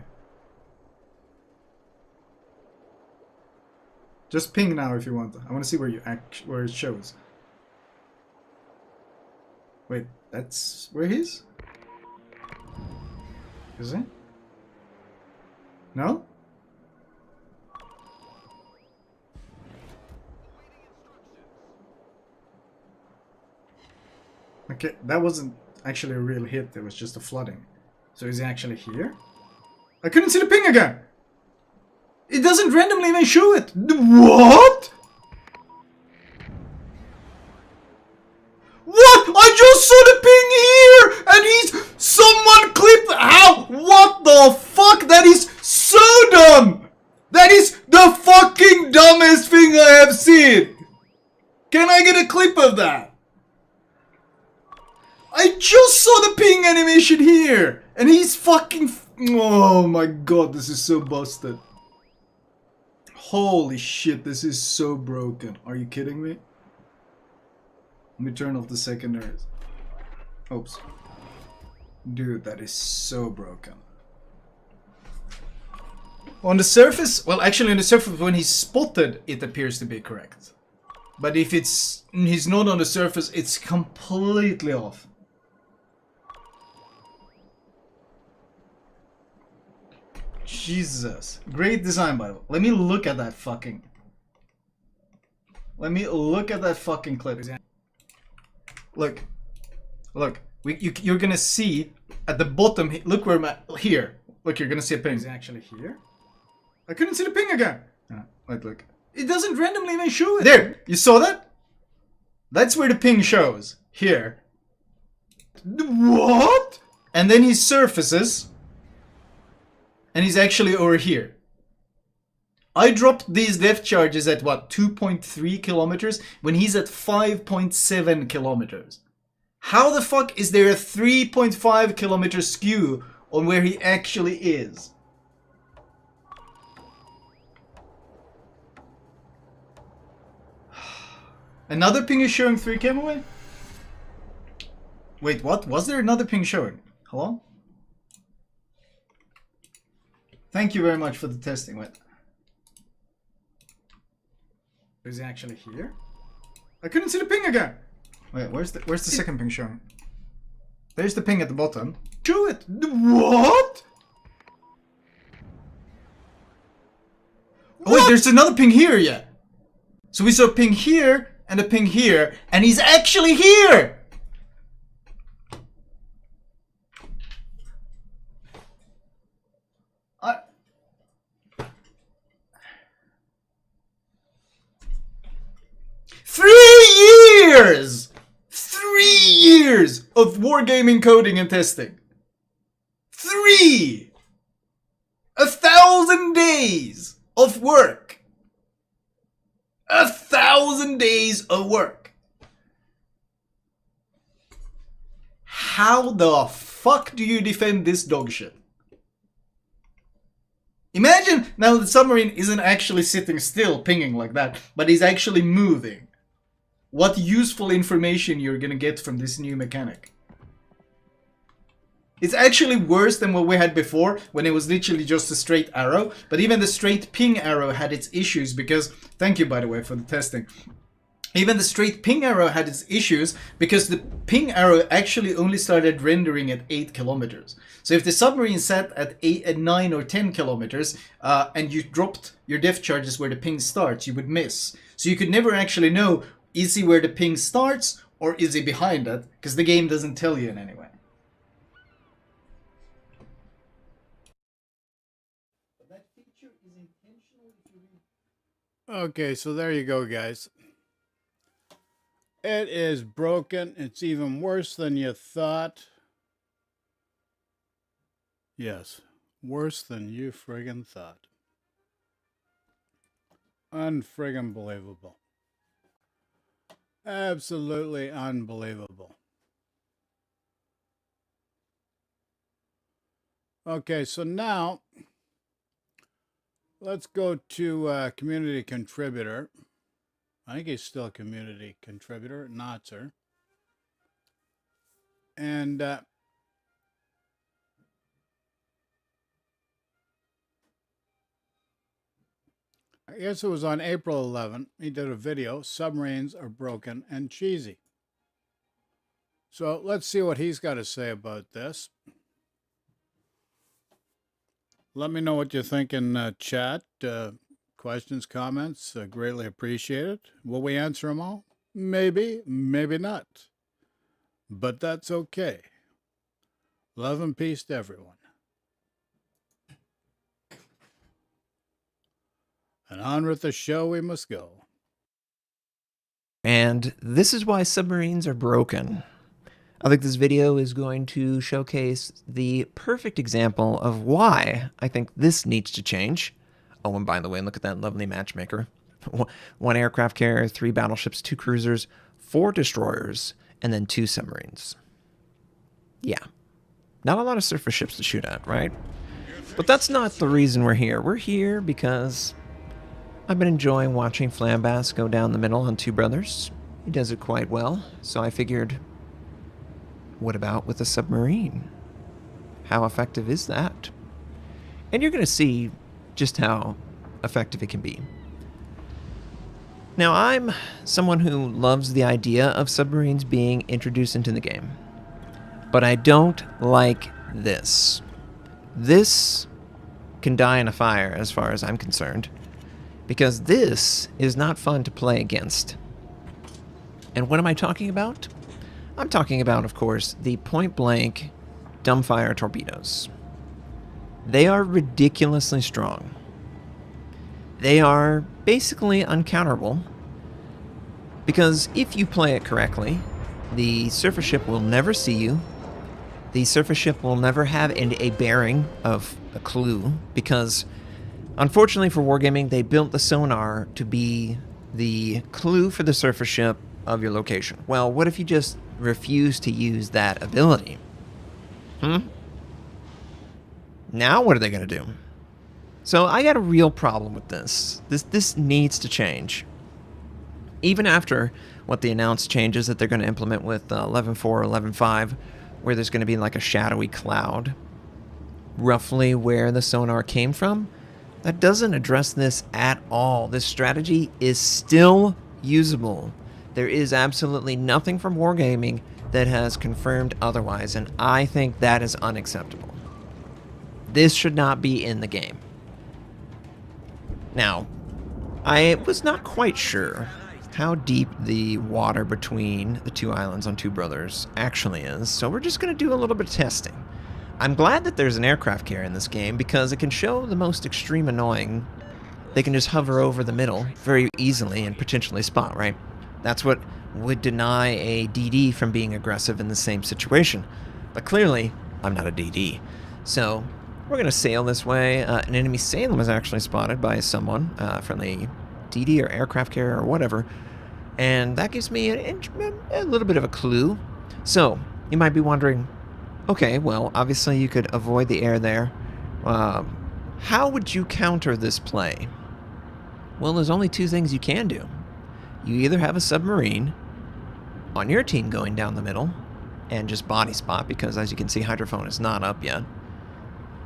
Just ping now if you want. I want to see where where it shows. Wait, that's where he is? Is it? No? Okay, that wasn't actually a real hit, it was just a flooding. So is he actually here? I couldn't see the ping again! It doesn't randomly even show it! What?! What?! I just saw the ping here! And he's... Someone clipped... How? What the fuck? That is so dumb! That is the fucking dumbest thing I have seen! Can I get a clip of that? I just saw the ping animation here! And he's fucking... Oh my god, this is so busted. Holy shit, this is so broken. Are you kidding me? Let me turn off the secondaries. Oops. Dude, that is so broken. On the surface, well, actually on the surface when he's spotted, it appears to be correct. But if he's not on the surface, it's completely off. Jesus. Great design, by the way. Let me look at that fucking... Let me look at that fucking clip. Look. Look. You're gonna see at the bottom... Look where I'm at. Here. Look, you're gonna see a ping. Is it actually here? I couldn't see the ping again. Wait, look. It doesn't randomly even show it. There! You saw that? That's where the ping shows. Here. What? And then he surfaces... And he's actually over here. I dropped these depth charges at what, 2.3 kilometers when he's at 5.7 kilometers. How the fuck is there a 3.5 kilometer skew on where he actually is? Another ping is showing 3 km away? Wait, what? Was there another ping showing? Hello? Thank you very much for the testing. Wait. Is he actually here? I couldn't see the ping again. Wait, where's the second ping showing? There's the ping at the bottom. Show it. What? Oh, wait, there's another ping here yet. So we saw a ping here and a ping here, and he's actually here. 3 years! 3 years of wargaming coding and testing. 3! 1,000 days of work. 1,000 days of work. How the fuck do you defend this dog shit? Imagine now the submarine isn't actually sitting still pinging like that, but is actually moving. What useful information you're gonna get from this new mechanic. It's actually worse than what we had before, when it was literally just a straight arrow. But even the straight ping arrow had its issues because... Thank you, by the way, for the testing. Even the straight ping arrow had its issues because the ping arrow actually only started rendering at 8 kilometers. So if the submarine sat at 9 or 10 kilometers and you dropped your depth charges where the ping starts, you would miss. So you could never actually know, is he where the ping starts or is he behind it? Because the game doesn't tell you in any way. Okay, so there you go, guys. It is broken. It's even worse than you thought. Yes, worse than you friggin' thought. Unfriggin' believable. Absolutely unbelievable. Okay, so now let's go to community contributor. I think he's still a community contributor, Notzer. And I guess it was on April 11th, he did a video, Submarines Are Broken and Cheesy. So let's see what he's got to say about this. Let me know what you think in chat. Questions, comments, greatly appreciated. Will we answer them all? Maybe, maybe not. But that's okay. Love and peace to everyone. And on with the show we must go. And this is why submarines are broken. I think this video is going to showcase the perfect example of why I think this needs to change. Oh, and by the way, look at that lovely matchmaker. 1 aircraft carrier, 3 battleships, 2 cruisers, 4 destroyers, and then 2 submarines. Yeah. Not a lot of surface ships to shoot at, right? But that's not the reason we're here. We're here because I've been enjoying watching Flambass go down the middle on Two Brothers. He does it quite well. So I figured, what about with a submarine? How effective is that? And you're going to see just how effective it can be. Now, I'm someone who loves the idea of submarines being introduced into the game. But I don't like this. This can die in a fire as far as I'm concerned. Because this is not fun to play against. And what am I talking about? I'm talking about, of course, the point-blank dumbfire torpedoes. They are ridiculously strong. They are basically uncounterable, because if you play it correctly, the surface ship will never see you. The surface ship will never have a bearing of a clue, because unfortunately for wargaming, they built the sonar to be the clue for the surface ship of your location. Well, what if you just refuse to use that ability? Now what are they going to do? So I got a real problem with this. This needs to change. Even after what the announced changes that they're going to implement with 11.4, 11.5, where there's going to be like a shadowy cloud, roughly where the sonar came from, that doesn't address this at all. This strategy is still usable. There is absolutely nothing from Wargaming that has confirmed otherwise, and I think that is unacceptable. This should not be in the game. Now, I was not quite sure how deep the water between the two islands on Two Brothers actually is, so we're just going to do a little bit of testing. I'm glad that there's an aircraft carrier in this game because it can show the most extreme annoying. They can just hover over the middle very easily and potentially spot, right? That's what would deny a DD from being aggressive in the same situation. But clearly, I'm not a DD. So we're going to sail this way. An enemy Salem was actually spotted by someone from the DD or aircraft carrier or whatever. And that gives me a little bit of a clue. So you might be wondering, okay, well, obviously you could avoid the air there. How would you counter this play? Well, there's only two things you can do. You either have a submarine on your team going down the middle and just body spot, because as you can see, hydrophone is not up yet.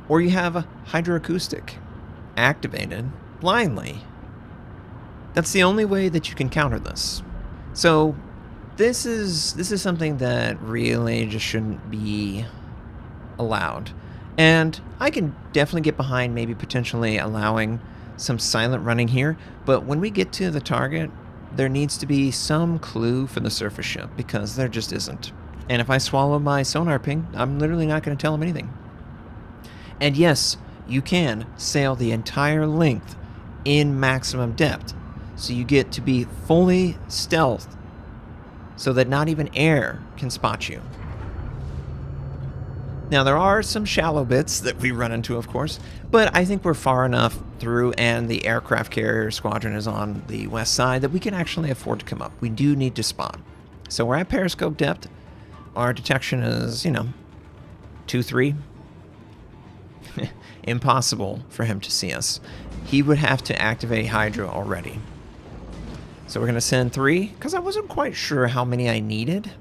Or you have a hydroacoustic activated blindly. That's the only way that you can counter this. So this is something that really just shouldn't be allowed. And I can definitely get behind maybe potentially allowing some silent running here, but when we get to the target, there needs to be some clue for the surface ship, because there just isn't. And if I swallow my sonar ping, I'm literally not going to tell them anything. And yes, you can sail the entire length in maximum depth, so you get to be fully stealthed, so that not even air can spot you. Now, there are some shallow bits that we run into, of course, but I think we're far enough through, and the aircraft carrier squadron is on the west side, that we can actually afford to come up. We do need to spawn. So we're at periscope depth. Our detection is, 2-3. Impossible for him to see us. He would have to activate Hydra already. So we're going to send 3, because I wasn't quite sure how many I needed.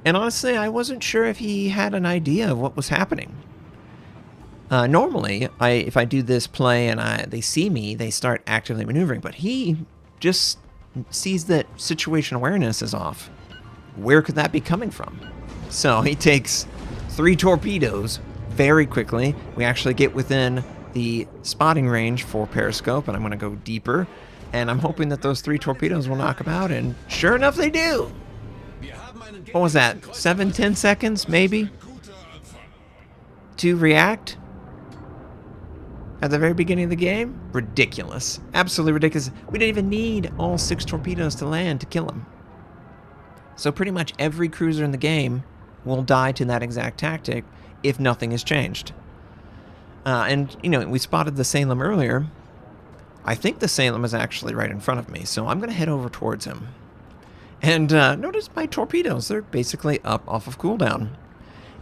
And honestly, I wasn't sure if he had an idea of what was happening. Normally, if I do this play and they see me, they start actively maneuvering. But he just sees that situation awareness is off. Where could that be coming from? So he takes 3 torpedoes very quickly. We actually get within the spotting range for periscope, and I'm going to go deeper. And I'm hoping that those 3 torpedoes will knock him out, and sure enough, they do. What was that, 7-10 seconds, maybe, to react at the very beginning of the game? Ridiculous. Absolutely ridiculous. We didn't even need all 6 torpedoes to land to kill him. So pretty much every cruiser in the game will die to that exact tactic if nothing has changed. And, we spotted the Salem earlier. I think the Salem is actually right in front of me, so I'm going to head over towards him. And notice my torpedoes, they're basically up off of cooldown.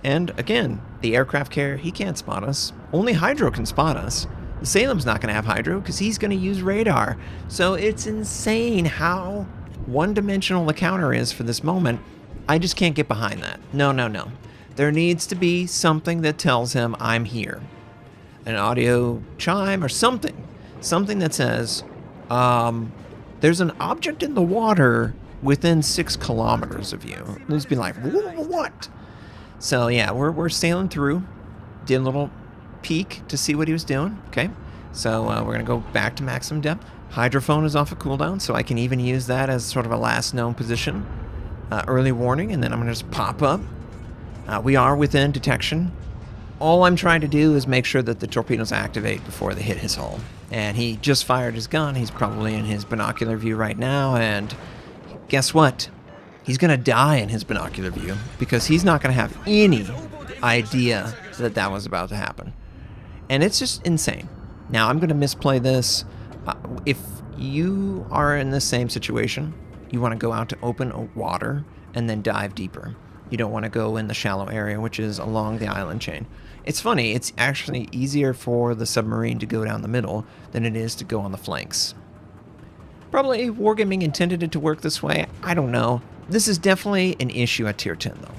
And again, the aircraft carrier, he can't spot us. Only Hydro can spot us. The Salem's not going to have Hydro because he's going to use radar. So it's insane how one-dimensional the counter is for this moment, I just can't get behind that. No, no, no. There needs to be something that tells him I'm here. An audio chime or something. Something that says, there's an object in the water within 6 kilometers of you. Let's be like, what? So yeah, we're sailing through. Did a little peek to see what he was doing. Okay, so we're gonna go back to maximum depth. Hydrophone is off a cooldown, so I can even use that as sort of a last known position. Early warning, and then I'm gonna just pop up. We are within detection. All I'm trying to do is make sure that the torpedoes activate before they hit his hull. And he just fired his gun. He's probably in his binocular view right now, and guess what? He's gonna die in his binocular view because he's not gonna have any idea that that was about to happen. And it's just insane. Now, I'm gonna misplay this. If you are in the same situation, you want to go out to open water and then dive deeper. You don't want to go in the shallow area, which is along the island chain. It's funny, it's actually easier for the submarine to go down the middle than it is to go on the flanks. Probably Wargaming intended it to work this way, I don't know. This is definitely an issue at Tier 10 though.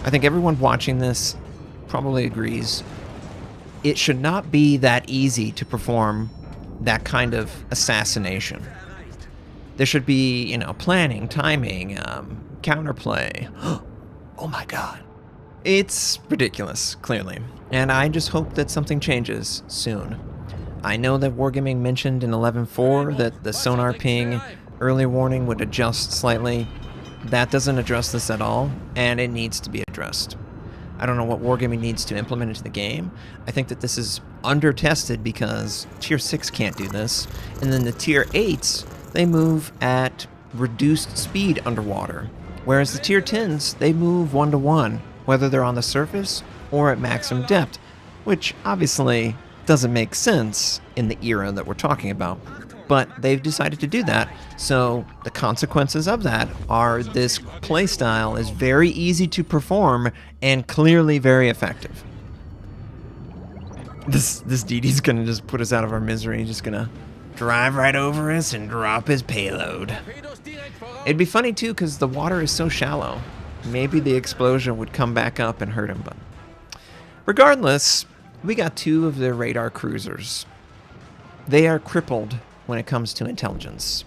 I think everyone watching this probably agrees. It should not be that easy to perform that kind of assassination. There should be, you know, planning, timing, counterplay. Oh my god. It's ridiculous, clearly. And I just hope that something changes soon. I know that Wargaming mentioned in 11.4 that the sonar ping early warning would adjust slightly. That doesn't address this at all, and it needs to be addressed. I don't know what Wargaming needs to implement into the game. I think that this is under-tested because Tier 6 can't do this, and then the Tier 8s, they move at reduced speed underwater, whereas the Tier 10s, they move 1-to-1, whether they're on the surface or at maximum depth, which obviously doesn't make sense in the era that we're talking about. But they've decided to do that, so the consequences of that are this playstyle is very easy to perform and clearly very effective. This DD's gonna just put us out of our misery. He's just gonna drive right over us and drop his payload. It'd be funny too, because the water is so shallow. Maybe the explosion would come back up and hurt him, but regardless, we got 2 of their radar cruisers. They are crippled when it comes to intelligence.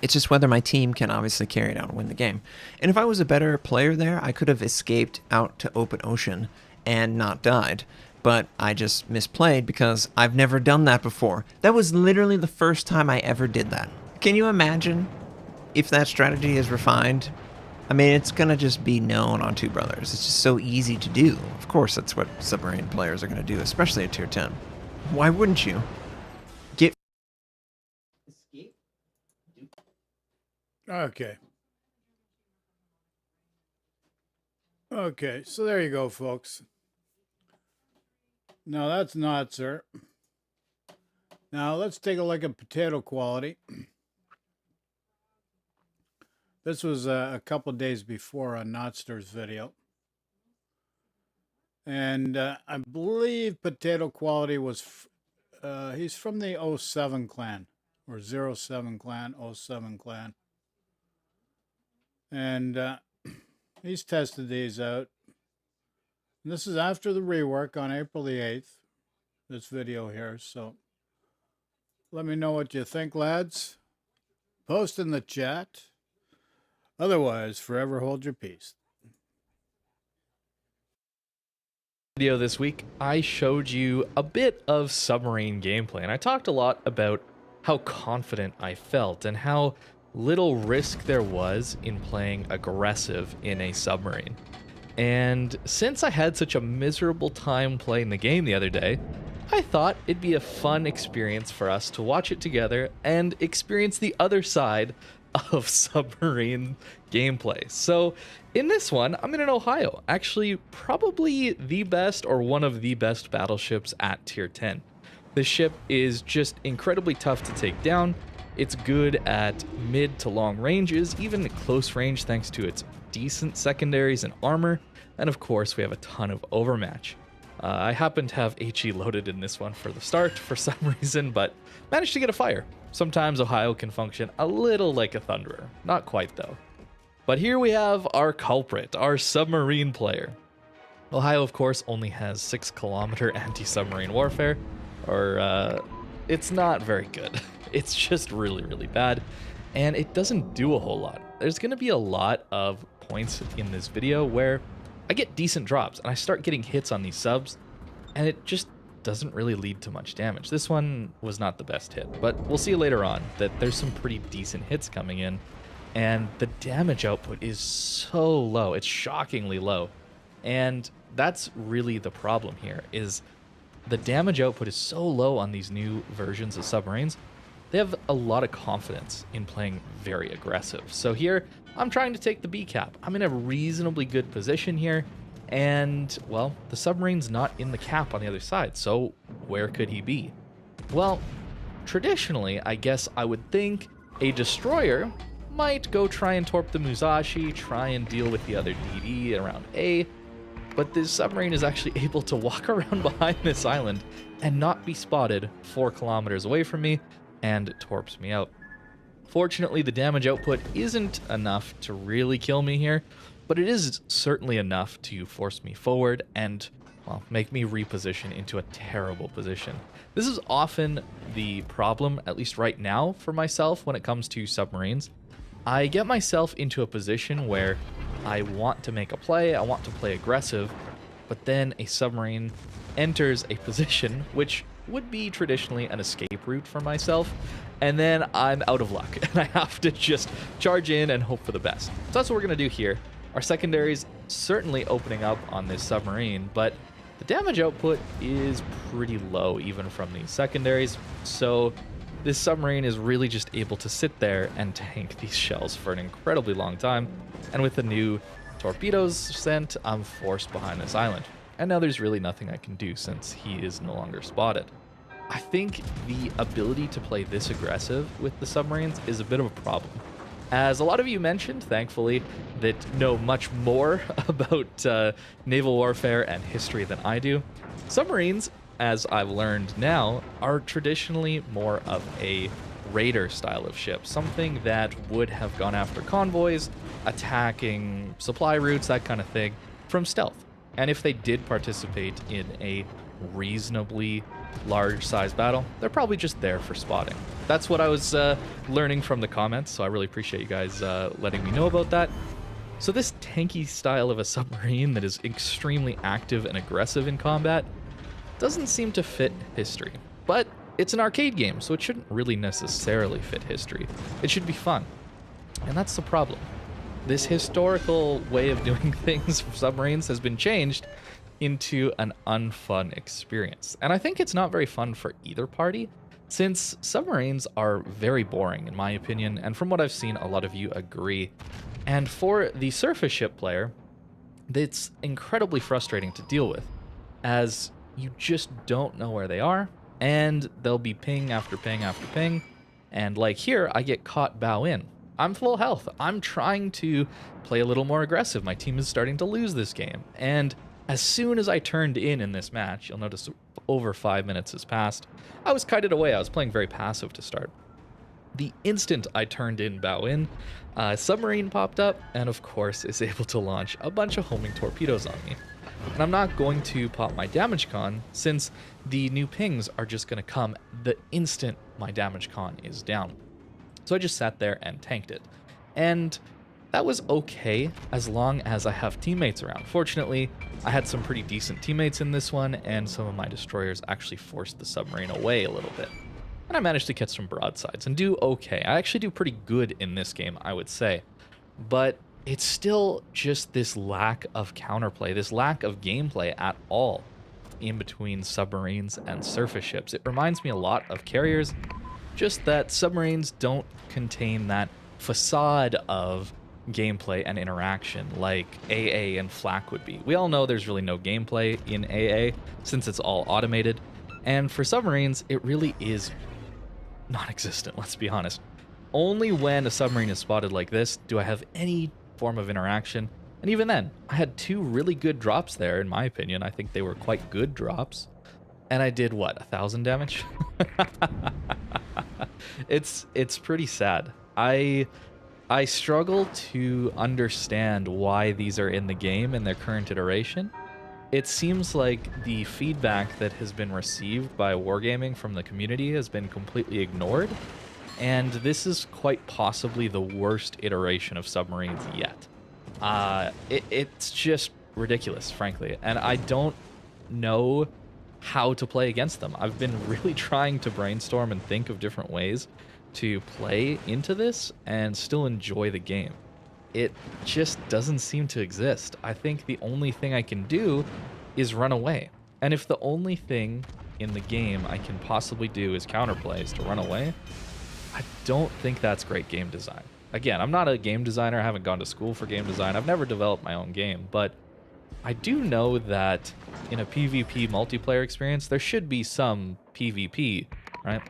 It's just whether my team can obviously carry it out and win the game. And if I was a better player there, I could have escaped out to open ocean and not died. But I just misplayed because I've never done that before. That was literally the first time I ever did that. Can you imagine if that strategy is refined? I mean, it's gonna just be known on Two Brothers. It's just so easy to do. Of course, that's what Submarine players are gonna do, especially at Tier 10. Why wouldn't you? Get... Okay. Okay, so there you go, folks. Now that's not, sir. Now let's take a look at potato quality. This was a couple days before on Notster's video. And I believe potato quality was, he's from the 07 clan, or 07 clan, 07 clan. And he's tested these out. And this is after the rework on April the 8th, this video here. So let me know what you think, lads. Post in the chat. Otherwise, forever hold your peace. Video this week, I showed you a bit of Submarine gameplay, and I talked a lot about how confident I felt and how little risk there was in playing aggressive in a submarine. And since I had such a miserable time playing the game the other day, I thought it'd be a fun experience for us to watch it together and experience the other side of Submarine gameplay. So in this one, I'm in an Ohio, actually probably the best or one of the best battleships at Tier 10. This ship is just incredibly tough to take down. It's good at mid to long ranges, even at close range thanks to its decent secondaries and armor, and of course we have a ton of overmatch. I happened to have HE loaded in this one for the start for some reason, but managed to get a fire. Sometimes Ohio can function a little like a Thunderer. Not quite, though. But here we have our culprit, our submarine player. Ohio, of course, only has 6-kilometer anti-submarine warfare, or it's not very good. It's just really, really bad, and it doesn't do a whole lot. There's going to be a lot of points in this video where I get decent drops, and I start getting hits on these subs, and it just doesn't really lead to much damage. This one was not the best hit, but we'll see later on that there's some pretty decent hits coming in, and the damage output is so low. It's shockingly low, and that's really the problem here, is the damage output is so low on these new versions of submarines. They have a lot of confidence in playing very aggressive. So here, I'm trying to take the B cap. I'm in a reasonably good position here, and, well, the submarine's not in the cap on the other side, so where could he be? Well, traditionally, I guess I would think a destroyer might go try and torp the Musashi, try and deal with the other DD around A, but this submarine is actually able to walk around behind this island and not be spotted 4 kilometers away from me, and torps me out. Fortunately, the damage output isn't enough to really kill me here, but it is certainly enough to force me forward and, well, make me reposition into a terrible position. This is often the problem, at least right now, for myself when it comes to submarines. I get myself into a position where I want to make a play, I want to play aggressive, but then a submarine enters a position which would be traditionally an escape route for myself, and then I'm out of luck, and I have to just charge in and hope for the best. So that's what we're going to do here. Our secondaries certainly opening up on this submarine, but the damage output is pretty low even from these secondaries, so this submarine is really just able to sit there and tank these shells for an incredibly long time, and with the new torpedoes sent, I'm forced behind this island. And now there's really nothing I can do since he is no longer spotted. I think the ability to play this aggressive with the submarines is a bit of a problem. As a lot of you mentioned, thankfully, that know much more about naval warfare and history than I do, submarines, as I've learned now, are traditionally more of a raider style of ship, something that would have gone after convoys, attacking supply routes, that kind of thing, from stealth. And if they did participate in a reasonably large size battle, they're probably just there for spotting. That's what I was learning from the comments, so I really appreciate you guys letting me know about that. So this tanky style of a submarine that is extremely active and aggressive in combat doesn't seem to fit history. But it's an arcade game, so it shouldn't really necessarily fit history. It should be fun. And that's the problem. This historical way of doing things for submarines has been changed into an unfun experience. And I think it's not very fun for either party, since submarines are very boring in my opinion, and from what I've seen, a lot of you agree. And for the surface ship player, it's incredibly frustrating to deal with, as you just don't know where they are, and they'll be ping after ping after ping, and like here, I get caught bow in. I'm full health. I'm trying to play a little more aggressive. My team is starting to lose this game. And as soon as I turned in this match, you'll notice over 5 minutes has passed, I was kited away. I was playing very passive to start. The instant I turned in bow in, a submarine popped up and of course is able to launch a bunch of homing torpedoes on me. And I'm not going to pop my damage con, since the new pings are just going to come the instant my damage con is down. So I just sat there and tanked it. And that was okay as long as I have teammates around. Fortunately, I had some pretty decent teammates in this one, and some of my destroyers actually forced the submarine away a little bit. And I managed to catch some broadsides and do okay. I actually do pretty good in this game, I would say. But it's still just this lack of counterplay, this lack of gameplay at all in between submarines and surface ships. It reminds me a lot of carriers, just that submarines don't contain that facade of gameplay and interaction like AA and Flak would be. We all know there's really no gameplay in AA since it's all automated, and for submarines it really is non-existent, let's be honest. Only when a submarine is spotted like this do I have any form of interaction, And even then, I had 2 really good drops there, in my opinion. I think they were quite good drops. And I did, what, 1,000 damage? It's pretty sad. I struggle to understand why these are in the game in their current iteration. It seems like the feedback that has been received by Wargaming from the community has been completely ignored, and this is quite possibly the worst iteration of Submarines yet. It's just ridiculous, frankly, and I don't know how to play against them. I've been really trying to brainstorm and think of different ways to play into this and still enjoy the game. It just doesn't seem to exist. I think the only thing I can do is run away. And if the only thing in the game I can possibly do is counterplay, is to run away, I don't think that's great game design. Again, I'm not a game designer. I haven't gone to school for game design. I've never developed my own game, but I do know that in a PvP multiplayer experience, there should be some PvP, right?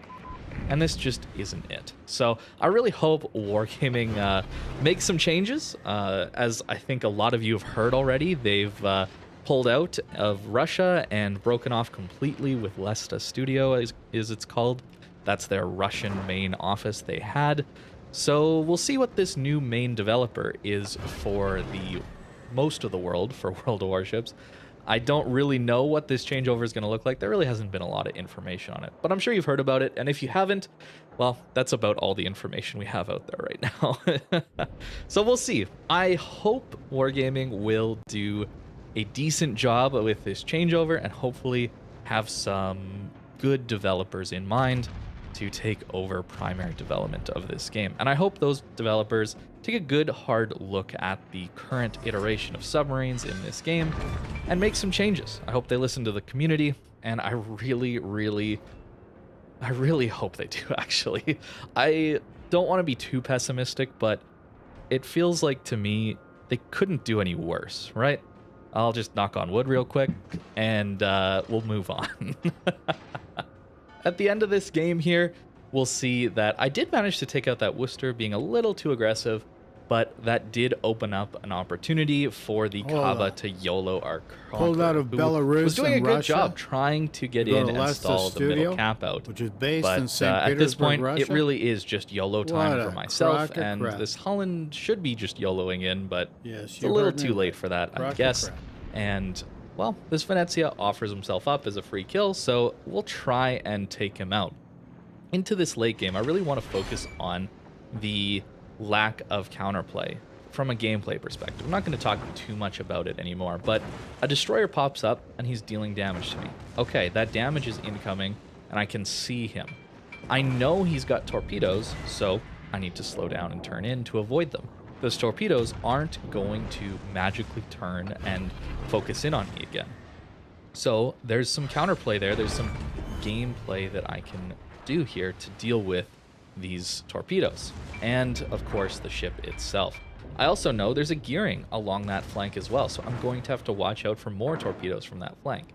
And this just isn't it. So I really hope Wargaming makes some changes. As I think a lot of you have heard already, they've pulled out of Russia and broken off completely with Lesta Studio, as it's called. That's their Russian main office they had. So we'll see what this new main developer is for the most of the world for World of Warships. I don't really know what this changeover is going to look like. There really hasn't been a lot of information on it, but I'm sure you've heard about it. And if you haven't, well, that's about all the information we have out there right now. So we'll see. I hope Wargaming will do a decent job with this changeover and hopefully have some good developers in mind to take over primary development of this game. And I hope those developers take a good hard look at the current iteration of submarines in this game and make some changes. I hope they listen to the community, and I really hope they do, actually. I don't want to be too pessimistic, but it feels like to me they couldn't do any worse, right? I'll just knock on wood real quick and we'll move on. At the end of this game here, we'll see that I did manage to take out that Worcester, being a little too aggressive, but that did open up an opportunity for the Kava to YOLO our Conqueror, Pulled out of who Belarus was doing a and good Russia job trying to get to go in to and Lesta stall the middle Studio, cap out. which is based But in St. at this Petersburg, point, Russia. it really is just YOLO time What for a myself, crock of and crap. this Holland should be just YOLOing in, but Yes, it's a you little heard me too right. late for that, I Crock of guess. crap. And, well, this Venezia offers himself up as a free kill, so we'll try and take him out. Into this late game, I really want to focus on the lack of counterplay from a gameplay perspective. I'm not going to talk too much about it anymore, but a destroyer pops up and he's dealing damage to me. Okay, that damage is incoming and I can see him. I know he's got torpedoes, so I need to slow down and turn in to avoid them. Those torpedoes aren't going to magically turn and focus in on me again. So there's some counterplay there. There's some gameplay that I can do here to deal with these torpedoes. And of course the ship itself. I also know there's a gearing along that flank as well, so I'm going to have to watch out for more torpedoes from that flank.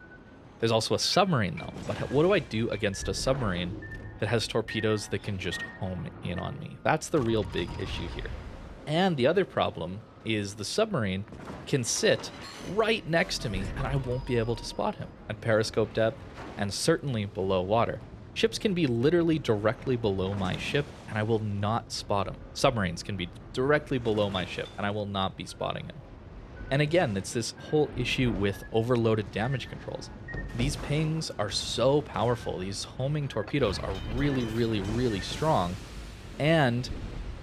There's also a submarine though, but what do I do against a submarine that has torpedoes that can just home in on me? That's the real big issue here. And the other problem is the submarine can sit right next to me and I won't be able to spot him at periscope depth and certainly below water. Ships can be literally directly below my ship and I will not spot him. Submarines can be directly below my ship and I will not be spotting him. And again, it's this whole issue with overloaded damage controls. These pings are so powerful. These homing torpedoes are really strong. And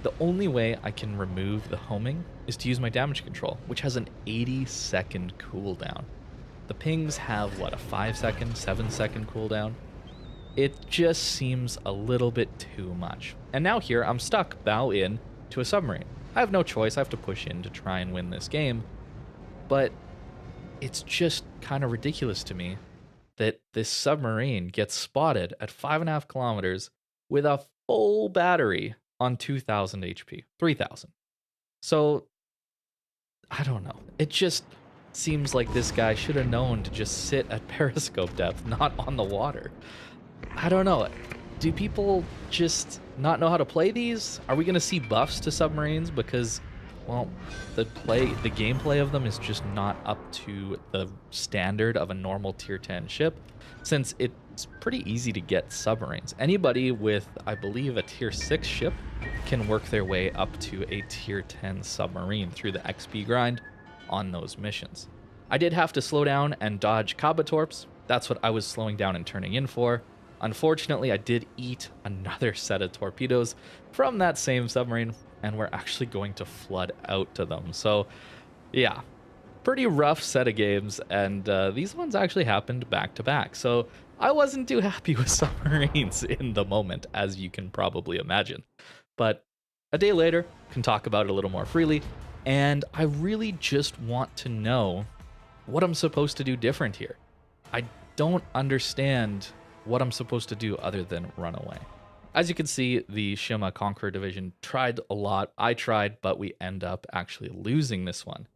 the only way I can remove the homing is to use my damage control, which has an 80-second cooldown. The pings have, what, a 5-second, 7-second cooldown? It just seems a little bit too much. And now here, I'm stuck bow in to a submarine. I have no choice. I have to push in to try and win this game. But it's just kind of ridiculous to me that this submarine gets spotted at 5.5 kilometers with a full battery on 2,000 HP, 3,000. So, I don't know. It just seems like this guy should have known to just sit at periscope depth, not on the water. I don't know. Do people just not know how to play these? Are we going to see buffs to submarines? Because well, the gameplay of them is just not up to the standard of a normal tier 10 ship, since it's pretty easy to get submarines. Anybody with, I believe, a tier 6 ship can work their way up to a tier 10 submarine through the XP grind on those missions. I did have to slow down and dodge Kabatorps. That's what I was slowing down and turning in for. Unfortunately, I did eat another set of torpedoes from that same submarine, and we're actually going to flood out to them. So, yeah, pretty rough set of games, and these ones actually happened back to back. So I wasn't too happy with submarines in the moment, as you can probably imagine. But a day later, can talk about it a little more freely, and I really just want to know what I'm supposed to do different here. I don't understand what I'm supposed to do other than run away. As you can see, the Shima Conqueror Division tried a lot. I tried, but we end up actually losing this one.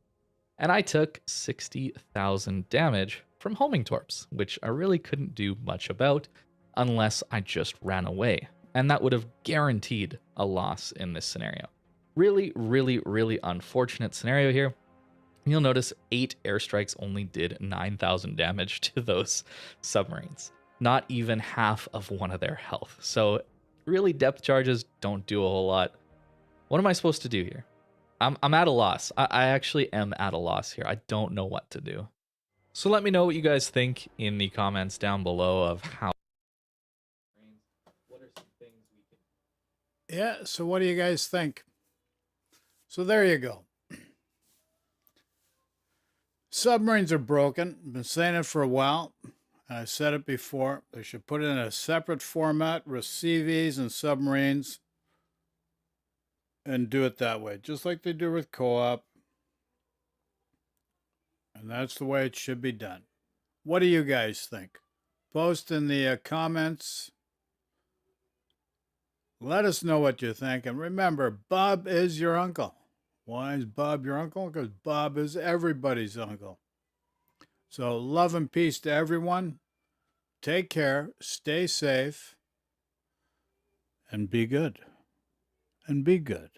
And I took 60,000 damage from homing torps, which I really couldn't do much about unless I just ran away. And that would have guaranteed a loss in this scenario. Really, really, really unfortunate scenario here. You'll notice 8 airstrikes only did 9,000 damage to those submarines. Not even half of one of their health. So really, depth charges don't do a whole lot. What am I supposed to do here? I'm at a loss. I actually am at a loss here. I don't know what to do. So let me know what you guys think in the comments down below of how. What are some things we can... Yeah, so what do you guys think? So there you go. Submarines are broken. I've been saying it for a while. I said it before. They should put it in a separate format with CVs and submarines and do it that way, just like they do with co-op. And that's the way it should be done. What do you guys think? Post in the comments. Let us know what you think. And remember, Bob is your uncle. Why is Bob your uncle? Because Bob is everybody's uncle. So love and peace to everyone. Take care, stay safe, and be good. And be good.